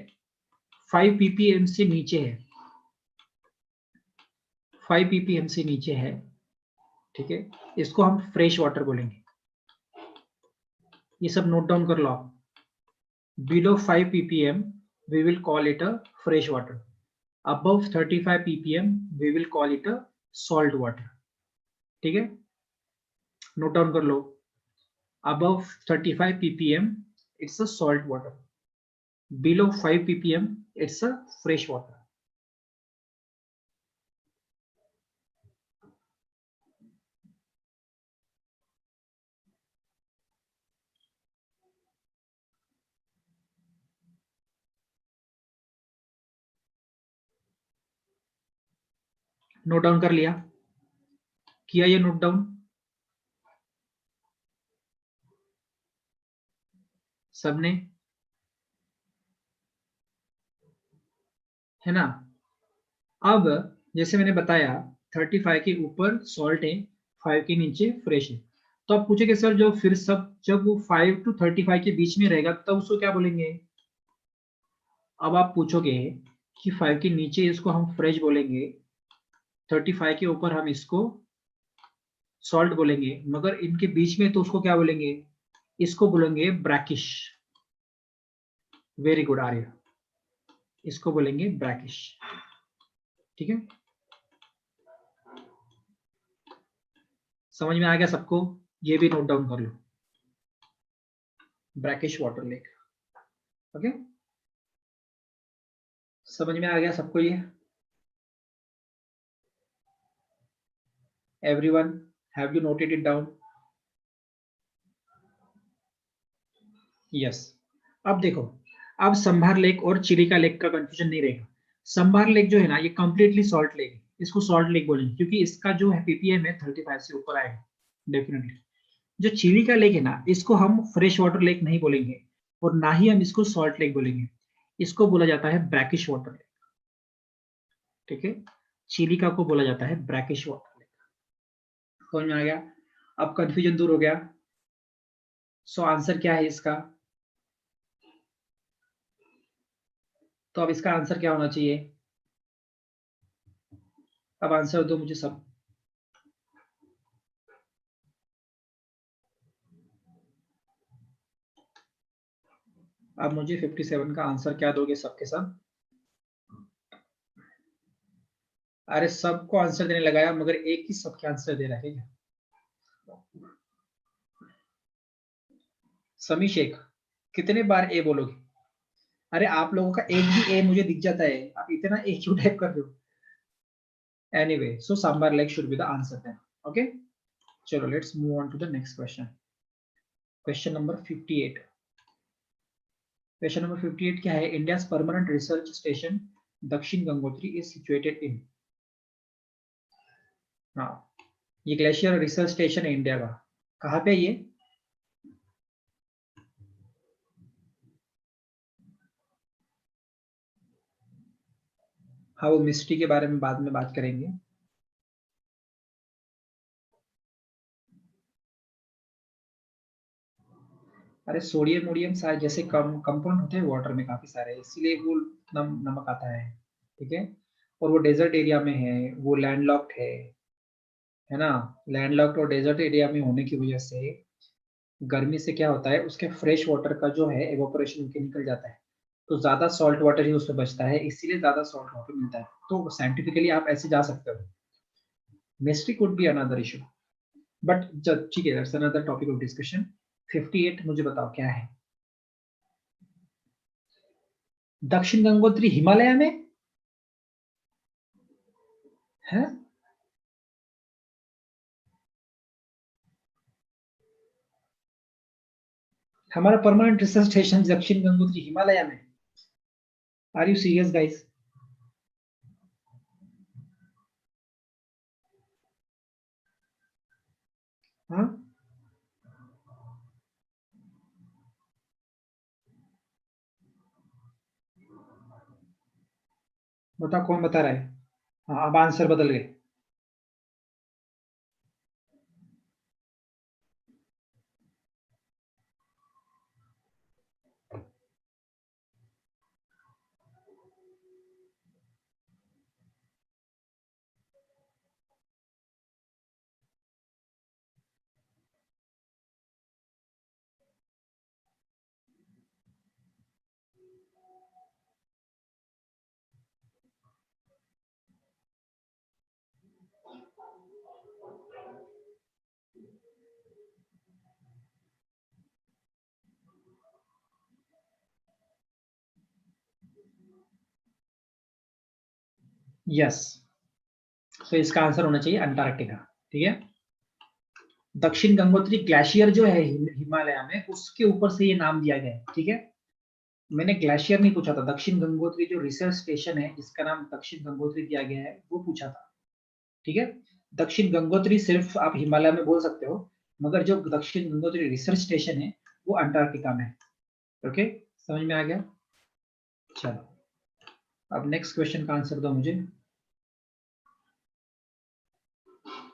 5 पीपीएम से नीचे है, 5 पीपीएम से नीचे है, ठीक है, इसको हम फ्रेश वाटर बोलेंगे। ये सब नोट डाउन कर लो आप। Below 5 ppm we will call it a fresh water, above 35 ppm we will call it a salt water, ठीक है। नोट डाउन कर लो, above 35 ppm it's a salt water, below 5 ppm it's a fresh water। Note down कर लिया? किया ये note down सबने, है ना। अब जैसे मैंने बताया 35 के ऊपर सॉल्ट है, 5 के नीचे फ्रेश है। तो आप पूछे कि सर जो फिर सब जब वो 5 to 35 के बीच में रहेगा तब उसको क्या बोलेंगे? अब आप पूछोगे कि 5 के नीचे इसको हम फ्रेश बोलेंगे, 35 के ऊपर हम इसको सॉल्ट बोलेंगे, मगर इनके बीच में तो उसको क्या बोलेंगे? इसको बोलेंगे ब्रैकिश। वेरी गुड आर्य, इसको बोलेंगे ब्रैकिश, ठीक है। समझ में आ गया सबको? ये भी नोट डाउन कर लो, ब्रैकिश वाटर लेक। ओके, समझ में आ गया सबको ये? Everyone, have you noted it down? Yes. अब देखो, अब संभार लेक और चिलिका लेक का कंफ्यूजन नहीं रहेगा। संभार लेक जो है ना ये कंप्लीटली सॉल्ट लेक है, इसको सॉल्ट लेक बोलेंगे क्योंकि इसका जो है पीपीएम है 35 से ऊपर आएगा डेफिनेटली। जो चिलिका लेक है ना इसको हम फ्रेश वाटर लेक नहीं बोलेंगे और ना ही हम इसको सॉल्ट लेक बोलेंगे, इसको बोला जाता है ब्रैकिश वाटर लेक, ठीक है। चिलिका को बोला जाता है ब्रैकिश वाटर लेक। समझ में आ गया? अब कंफ्यूजन दूर हो गया। सो आंसर क्या है इसका? तो अब इसका आंसर क्या होना चाहिए? अब आंसर दो मुझे सब। अब मुझे 57 का आंसर क्या दोगे सबके सब? अरे सबको आंसर देने लगाया मगर एक ही सबके आंसर दे रहा है क्या? समी शेख, कितने बार ए बोलोगे? अरे आप लोगों का एक भी ए मुझे दिख जाता है, आप इतना ए क्यों टाइप कर रहे हो? Anyway, so sambar leg should be the answer then. Okay, चलो let's move on to the next question. Question number 58. Question number 58 क्या है? इंडिया परमानेंट रिसर्च स्टेशन दक्षिण गंगोत्री इज सिचुएटेड इन. हाँ, ये ग्लेशियर रिसर्च स्टेशन है इंडिया का, कहाँ पे ये? हाँ, वो मिस्ट्री के बारे में बाद में बात करेंगे. अरे सोडियम वोडियम सारे जैसे कम कंपाउंड होते हैं वाटर में काफी सारे, इसीलिए वो नमक आता है. ठीक है, और वो डेजर्ट एरिया में है, वो लैंडलॉक्ड है ना. लैंडलॉक्ड और डेजर्ट एरिया में होने की वजह से गर्मी से क्या होता है, उसके फ्रेश वाटर का जो है एवोपोरेशन होकर निकल जाता है, तो ज्यादा सॉल्ट वाटर ही उसमें बचता है, इसीलिए ज्यादा सॉल्ट वाटर मिलता है. तो साइंटिफिकली आप ऐसे जा सकते हो. Mystery could be another issue, but ठीक है, that's another topic of discussion. 58 मुझे बताओ क्या है? दक्षिण गंगोत्री हिमालय में है? हमारा परमानेंट रिसर्च स्टेशन दक्षिण गंगोत्री हिमालय में. Are you serious guys? हाँ, बताओ कौन बता रहा है? हाँ, अब आंसर बदल गए. यस, तो इसका आंसर होना चाहिए अंटार्कटिका. ठीक है, दक्षिण गंगोत्री ग्लेशियर जो है हिमालय में, उसके ऊपर से ये नाम दिया गया है. ठीक है, मैंने ग्लेशियर नहीं पूछा था, दक्षिण गंगोत्री जो रिसर्च स्टेशन है जिसका नाम दक्षिण गंगोत्री दिया गया है वो पूछा था. ठीक है, दक्षिण गंगोत्री सिर्फ आप हिमालय में बोल सकते हो, मगर जो दक्षिण गंगोत्री रिसर्च स्टेशन है वो अंटार्कटिका में है. ओके, समझ में आ गया? चलो, अब नेक्स्ट क्वेश्चन का आंसर दो मुझे.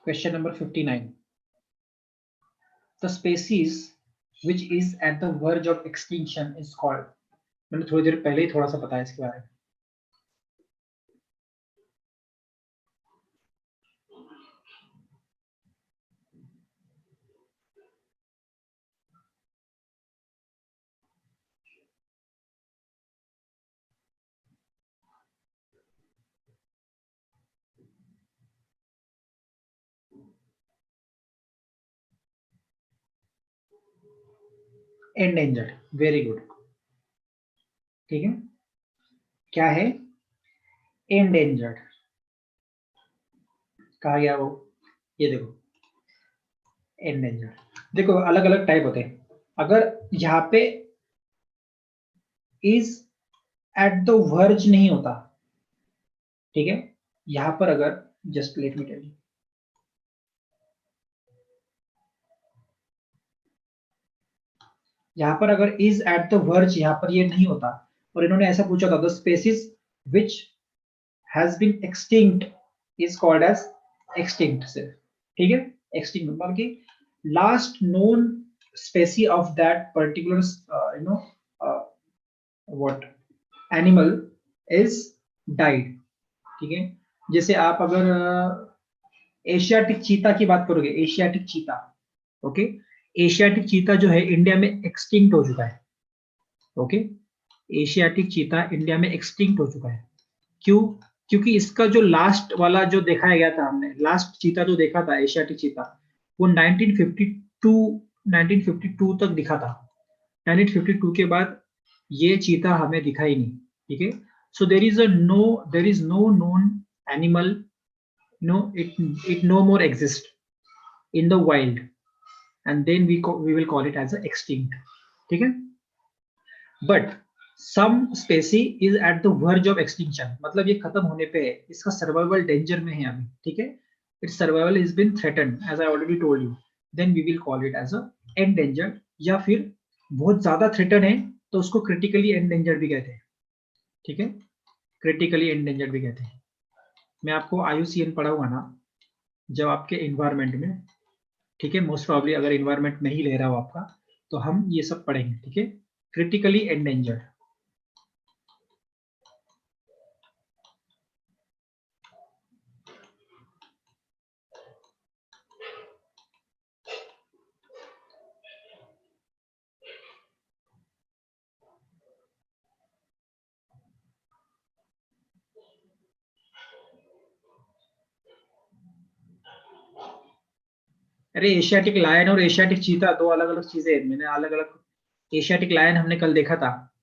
Question number 59. The species which is at the verge of extinction is called. मैंने थोड़ी देर पहले ही थोड़ा सा बताया इसके बारे में. Endangered, very good. ठीक है, क्या है? एंडेंजर्ड. कहा गया वो, ये देखो एंडेंजर्ड. देखो अलग अलग टाइप होते हैं. अगर यहाँ पे इज एट द वर्ज नहीं होता, ठीक है, यहाँ पर अगर, just let me tell you, यहाँ पर अगर इज एट द वर्ज यहाँ पर ये नहीं होता, और इन्होंने ऐसा पूछा था the species which has been extinct is called as extinct से. ठीक है, एक्सटिंक्ट मतलब कि last known species of that particular you know what animal is died. ठीक है, जैसे आप अगर एशियाटिक चीता की बात करोगे, Asiatic cheetah, okay, Asiatic cheetah जो है इंडिया में एक्सटिंक्ट हो चुका है. ओके, एशियाटिक चीता इंडिया में एक्सटिंक्ट हो चुका है. क्यों? क्योंकि इसका जो लास्ट वाला जो दिखाया गया था, हमने लास्ट चीता जो देखा था, एशियाटिक चीता, वो 1952 तक दिखा था। 1952 के बाद ये चीता हमें दिखा ही नहीं। ठीक है, so there is no known animal, no it no more exist in the wild, and then we will call it as extinct. ठीक है, but some species is at the verge of extinction, मतलब ये खत्म होने पे है, इसका survival danger में है अभी। ठीक है, its survival is been threatened as I already told you, then we will call it as a endangered, या फिर बहुत ज्यादा थ्रेटन है तो उसको क्रिटिकली एंडेंजर्ड भी कहते हैं। ठीक है, क्रिटिकली एंडेंजर्ड भी कहते हैं। मैं आपको IUCN पढ़ाऊंगा ना जब आपके इन्वायरमेंट में। ठीक है, मोस्ट प्रॉब्ली अगर इन्वायरमेंट नहीं ले रहा हो आपका तो हम ये सब पढ़ेंगे। ठीक है, क्रिटिकली एंडेंजर्ड। अरे एशियाटिक लायन और एशियाटिक चीता दो अलग अलग चीजें हैं, मैंने अलग अलग। एशियाटिक लायन हमने कल देखा था।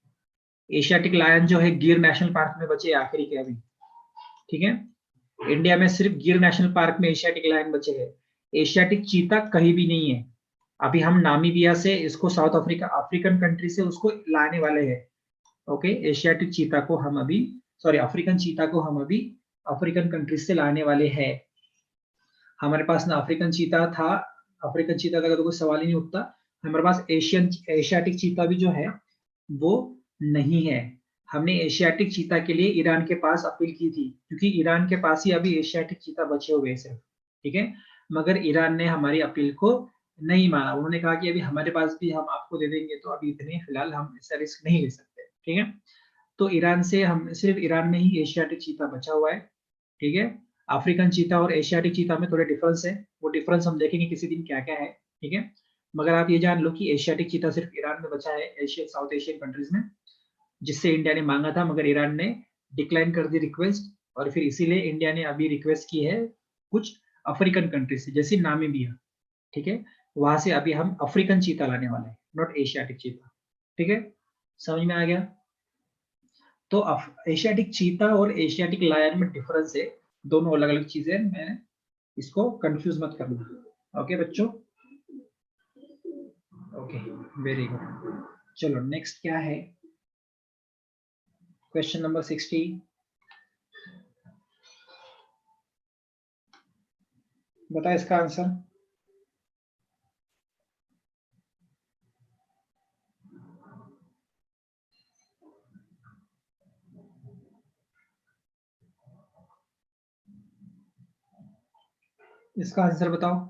एशियाटिक लायन जो है गिर नेशनल पार्क में बचे आखिरी के अभी। ठीक है, इंडिया में सिर्फ गिर नेशनल पार्क में एशियाटिक लायन बचे हैं। एशियाटिक चीता कहीं भी नहीं है। अभी हम नामीबिया से इसको, साउथ अफ्रीका, अफ्रीकन कंट्री से उसको लाने वाले हैं। ओके, एशियाटिक चीता को हम अभी, सॉरी अफ्रीकन चीता को हम अभी अफ्रीकन कंट्री से लाने वाले हैं। हमारे पास ना अफ्रीकन चीता था, अफ्रीकन चीता का तो कोई सवाल ही नहीं उठता। हमारे पास एशियाटिक चीता भी जो है वो नहीं है। हमने एशियाटिक चीता के लिए ईरान के पास अपील की थी, क्योंकि ईरान के पास ही अभी एशियाटिक चीता बचे हुए हैं सिर्फ। ठीक है, मगर ईरान ने हमारी अपील को नहीं माना। उन्होंने कहा कि अभी हमारे पास भी हम आपको दे देंगे, तो अभी इतने फिलहाल हम ऐसा रिस्क नहीं ले सकते। ठीक है, तो ईरान से हम सिर्फ ईरान में ही एशियाटिक चीता बचा हुआ है। ठीक है, अफ्रीकन चीता और एशियाटिक चीता में थोड़े डिफरेंस है, वो डिफरेंस हम देखेंगे किसी दिन क्या क्या है। ठीक है, मगर आप ये जान लो कि एशियाटिक चीता सिर्फ ईरान में बचा है, एशिया साउथ एशियन कंट्रीज में, जिससे इंडिया ने मांगा था मगर ईरान ने डिक्लाइन कर दी रिक्वेस्ट। और फिर इसीलिए इंडिया ने अभी रिक्वेस्ट की है कुछ अफ्रीकन कंट्रीज से, जैसे नामीबिया। ठीक है, वहां से अभी हम अफ्रीकन चीता लाने वाले हैं, नॉट एशियाटिक चीता। ठीक है, समझ में आ गया? तो एशियाटिक चीता और एशियाटिक लायन में डिफरेंस है, दोनों अलग अलग चीजें हैं। मैं इसको कंफ्यूज मत करना। ओके बच्चों, ओके, वेरी गुड। चलो नेक्स्ट क्या है, क्वेश्चन नंबर 60। बता इसका आंसर। इसका आंसर बताओ।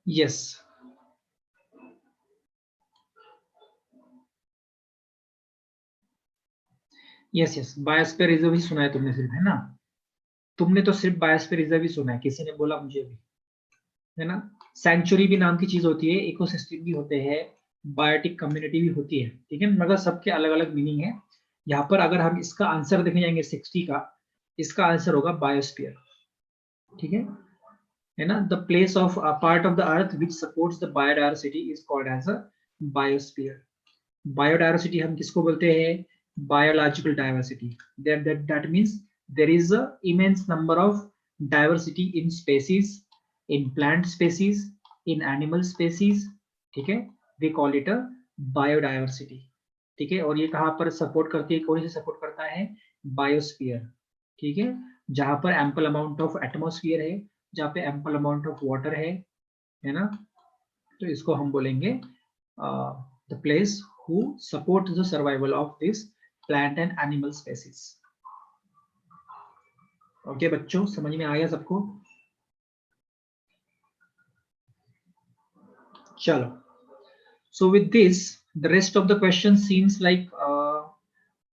Yes, yes, yes, biosphere reserve ही सुना है तुमने सिर्फ, है ना? तुमने तो सिर्फ बायोस्फीयर रिजर्व ही सुना है, किसी ने बोला मुझे अभी, है ना? सेंचुरी भी नाम की चीज होती है, इकोसिस्टम भी होते हैं, बायोटिक कम्युनिटी भी होती है। ठीक है, मगर सबके अलग अलग मीनिंग है। यहाँ पर अगर हम इसका आंसर देखने जाएंगे 60 का, इसका आंसर होगा बायोस्फीयर। ठीक है ना? The place of a part of the earth which supports the biodiversity is called as a biosphere. Biodiversity हम किसको बोलते हैं? Biological diversity. That means there is a immense number of diversity in species, in plant species, in animal species. ठीक है, we call it a biodiversity. ठीक है, और ये कहाँ पर सपोर्ट करती है, कौन से सपोर्ट करता है? बायोस्फीयर। ठीक है, जहां पर एम्पल अमाउंट ऑफ एटमोस्फियर है, जहाँ पे एम्पल अमाउंट ऑफ वाटर है ना? तो इसको हम बोलेंगे the place who support the survival of this plant and animal species. Okay बच्चों, समझ में आ गया सबको? चलो, so with this the rest of the question seems like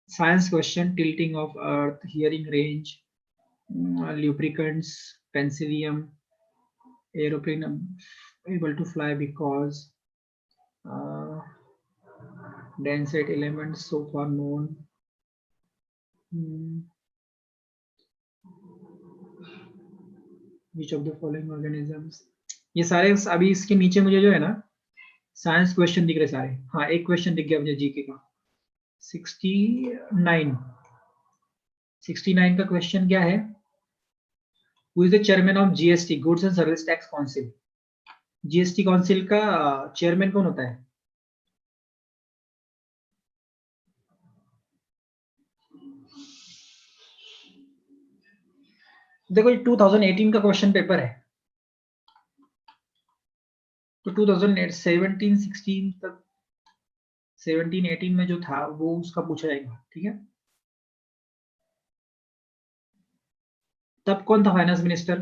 science question: tilting of earth, hearing range, lubricants, penicillium, aeroplane able to fly because uh, density elements so far known. Hmm, which of the following organisms? ये सारे अभी इसके नीचे मुझे जो है ना science question दिख रहे सारे। हाँ, एक क्वेश्चन दिख गया मुझे जीके का 69 का क्वेश्चन क्या है? Who is the chairman of GST, goods and service tax council? GST council का चेयरमैन कौन होता है? देखो, ये 2018 का क्वेश्चन पेपर है, तो 2017 16 तक 17 18 में जो था वो उसका पूछा जाएगा, ठीक है? तब कौन था फाइनेंस मिनिस्टर?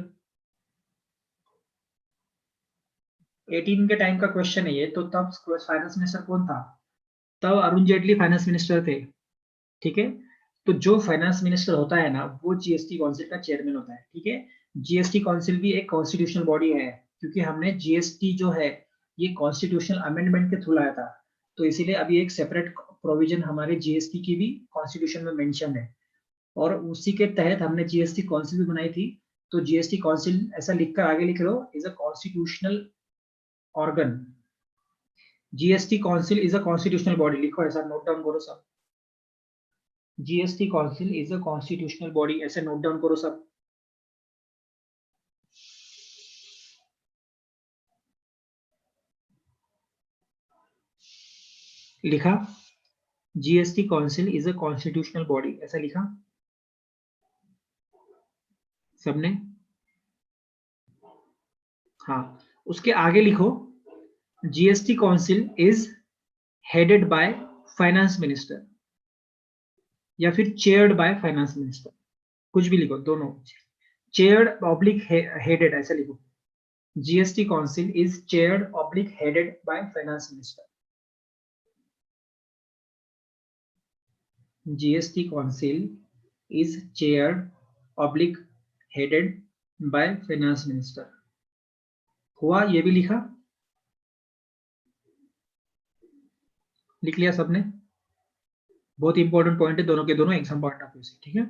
18 के टाइम का क्वेश्चन है ये, तो तब फाइनेंस मिनिस्टर कौन था? तब अरुण जेटली फाइनेंस मिनिस्टर थे, ठीक है? तो जो फाइनेंस मिनिस्टर होता है ना, वो जीएसटी काउंसिल का चेयरमैन होता है, ठीक है? जीएसटी काउंसिल भी एक कॉन्स्टिट्यूशनल बॉडी है, क्योंकि हमने जीएसटी जो है ये कॉन्स्टिट्यूशनल अमेंडमेंट के थ्रू लाया था, तो इसीलिए अभी एक सेपरेट प्रोविजन हमारे जीएसटी की भी कॉन्स्टिट्यूशन में मेंशन है, और उसी के तहत हमने जीएसटी काउंसिल भी बनाई थी। तो जीएसटी काउंसिल ऐसा लिखकर आगे लिख लो, is a constitutional organ. GST council is a constitutional body, लिखो ऐसा, नोट डाउन करो सब। GST council is a constitutional body, ऐसे नोट डाउन करो सब। लिखा? GST council is a constitutional body, ऐसा लिखा सबने? हाँ, उसके आगे लिखो GST council is headed by finance minister, या फिर चेयर्ड बाय फाइनेंस मिनिस्टर, कुछ भी लिखो, दोनों। चेयर्ड ऑब्लिक हेडेड ऐसा लिखो। GST council is chaired oblique headed by finance minister. GST council is chaired oblique headed by finance minister। हुआ? ये भी लिखा? लिख लिया सबने? बहुत इंपॉर्टेंट पॉइंट है, दोनों के दोनों एग्जाम पॉइंट ऑफ व्यू से, ठीक है?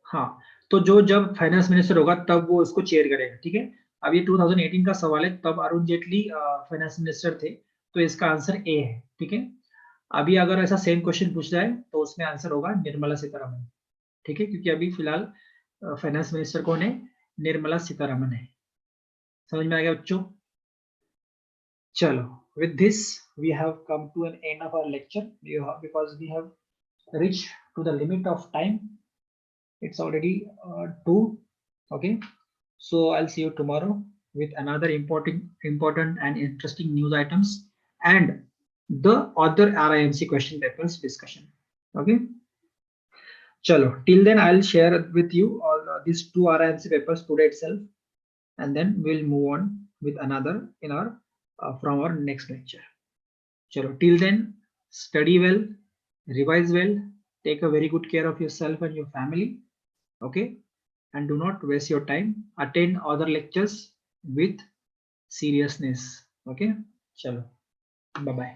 हाँ, तो जो जब फाइनेंस मिनिस्टर होगा तब वो उसको चेयर करेगा, ठीक है? अब ये 2018 का सवाल है, तब अरुण जेटली फाइनेंस मिनिस्टर थे, तो इसका आंसर ए है, ठीक है? अभी अगर ऐसा सेम क्वेश्चन पूछ जाए तो उसमें आंसर होगा निर्मला सीतारमन, ठीक है? क्योंकि अभी फिलहाल फाइनेंस मिनिस्टर कौन है? निर्मला सीतारमन है। समझ में आ गया बच्चों? चलो, with this we have come to an end of our lecture, because we have reached to the limit of time. It's already 2. Okay, so I'll see you tomorrow with another important and interesting news items and the other RIMC question papers discussion. Okay, chalo, till then I'll share with you all these 2 RIMC papers today itself, and then we'll move on with another in our from our next lecture. Chalo, till then, study well, revise well, take a very good care of yourself and your family, okay? And do not waste your time. Attend other lectures with seriousness, okay? Chalo, bye bye.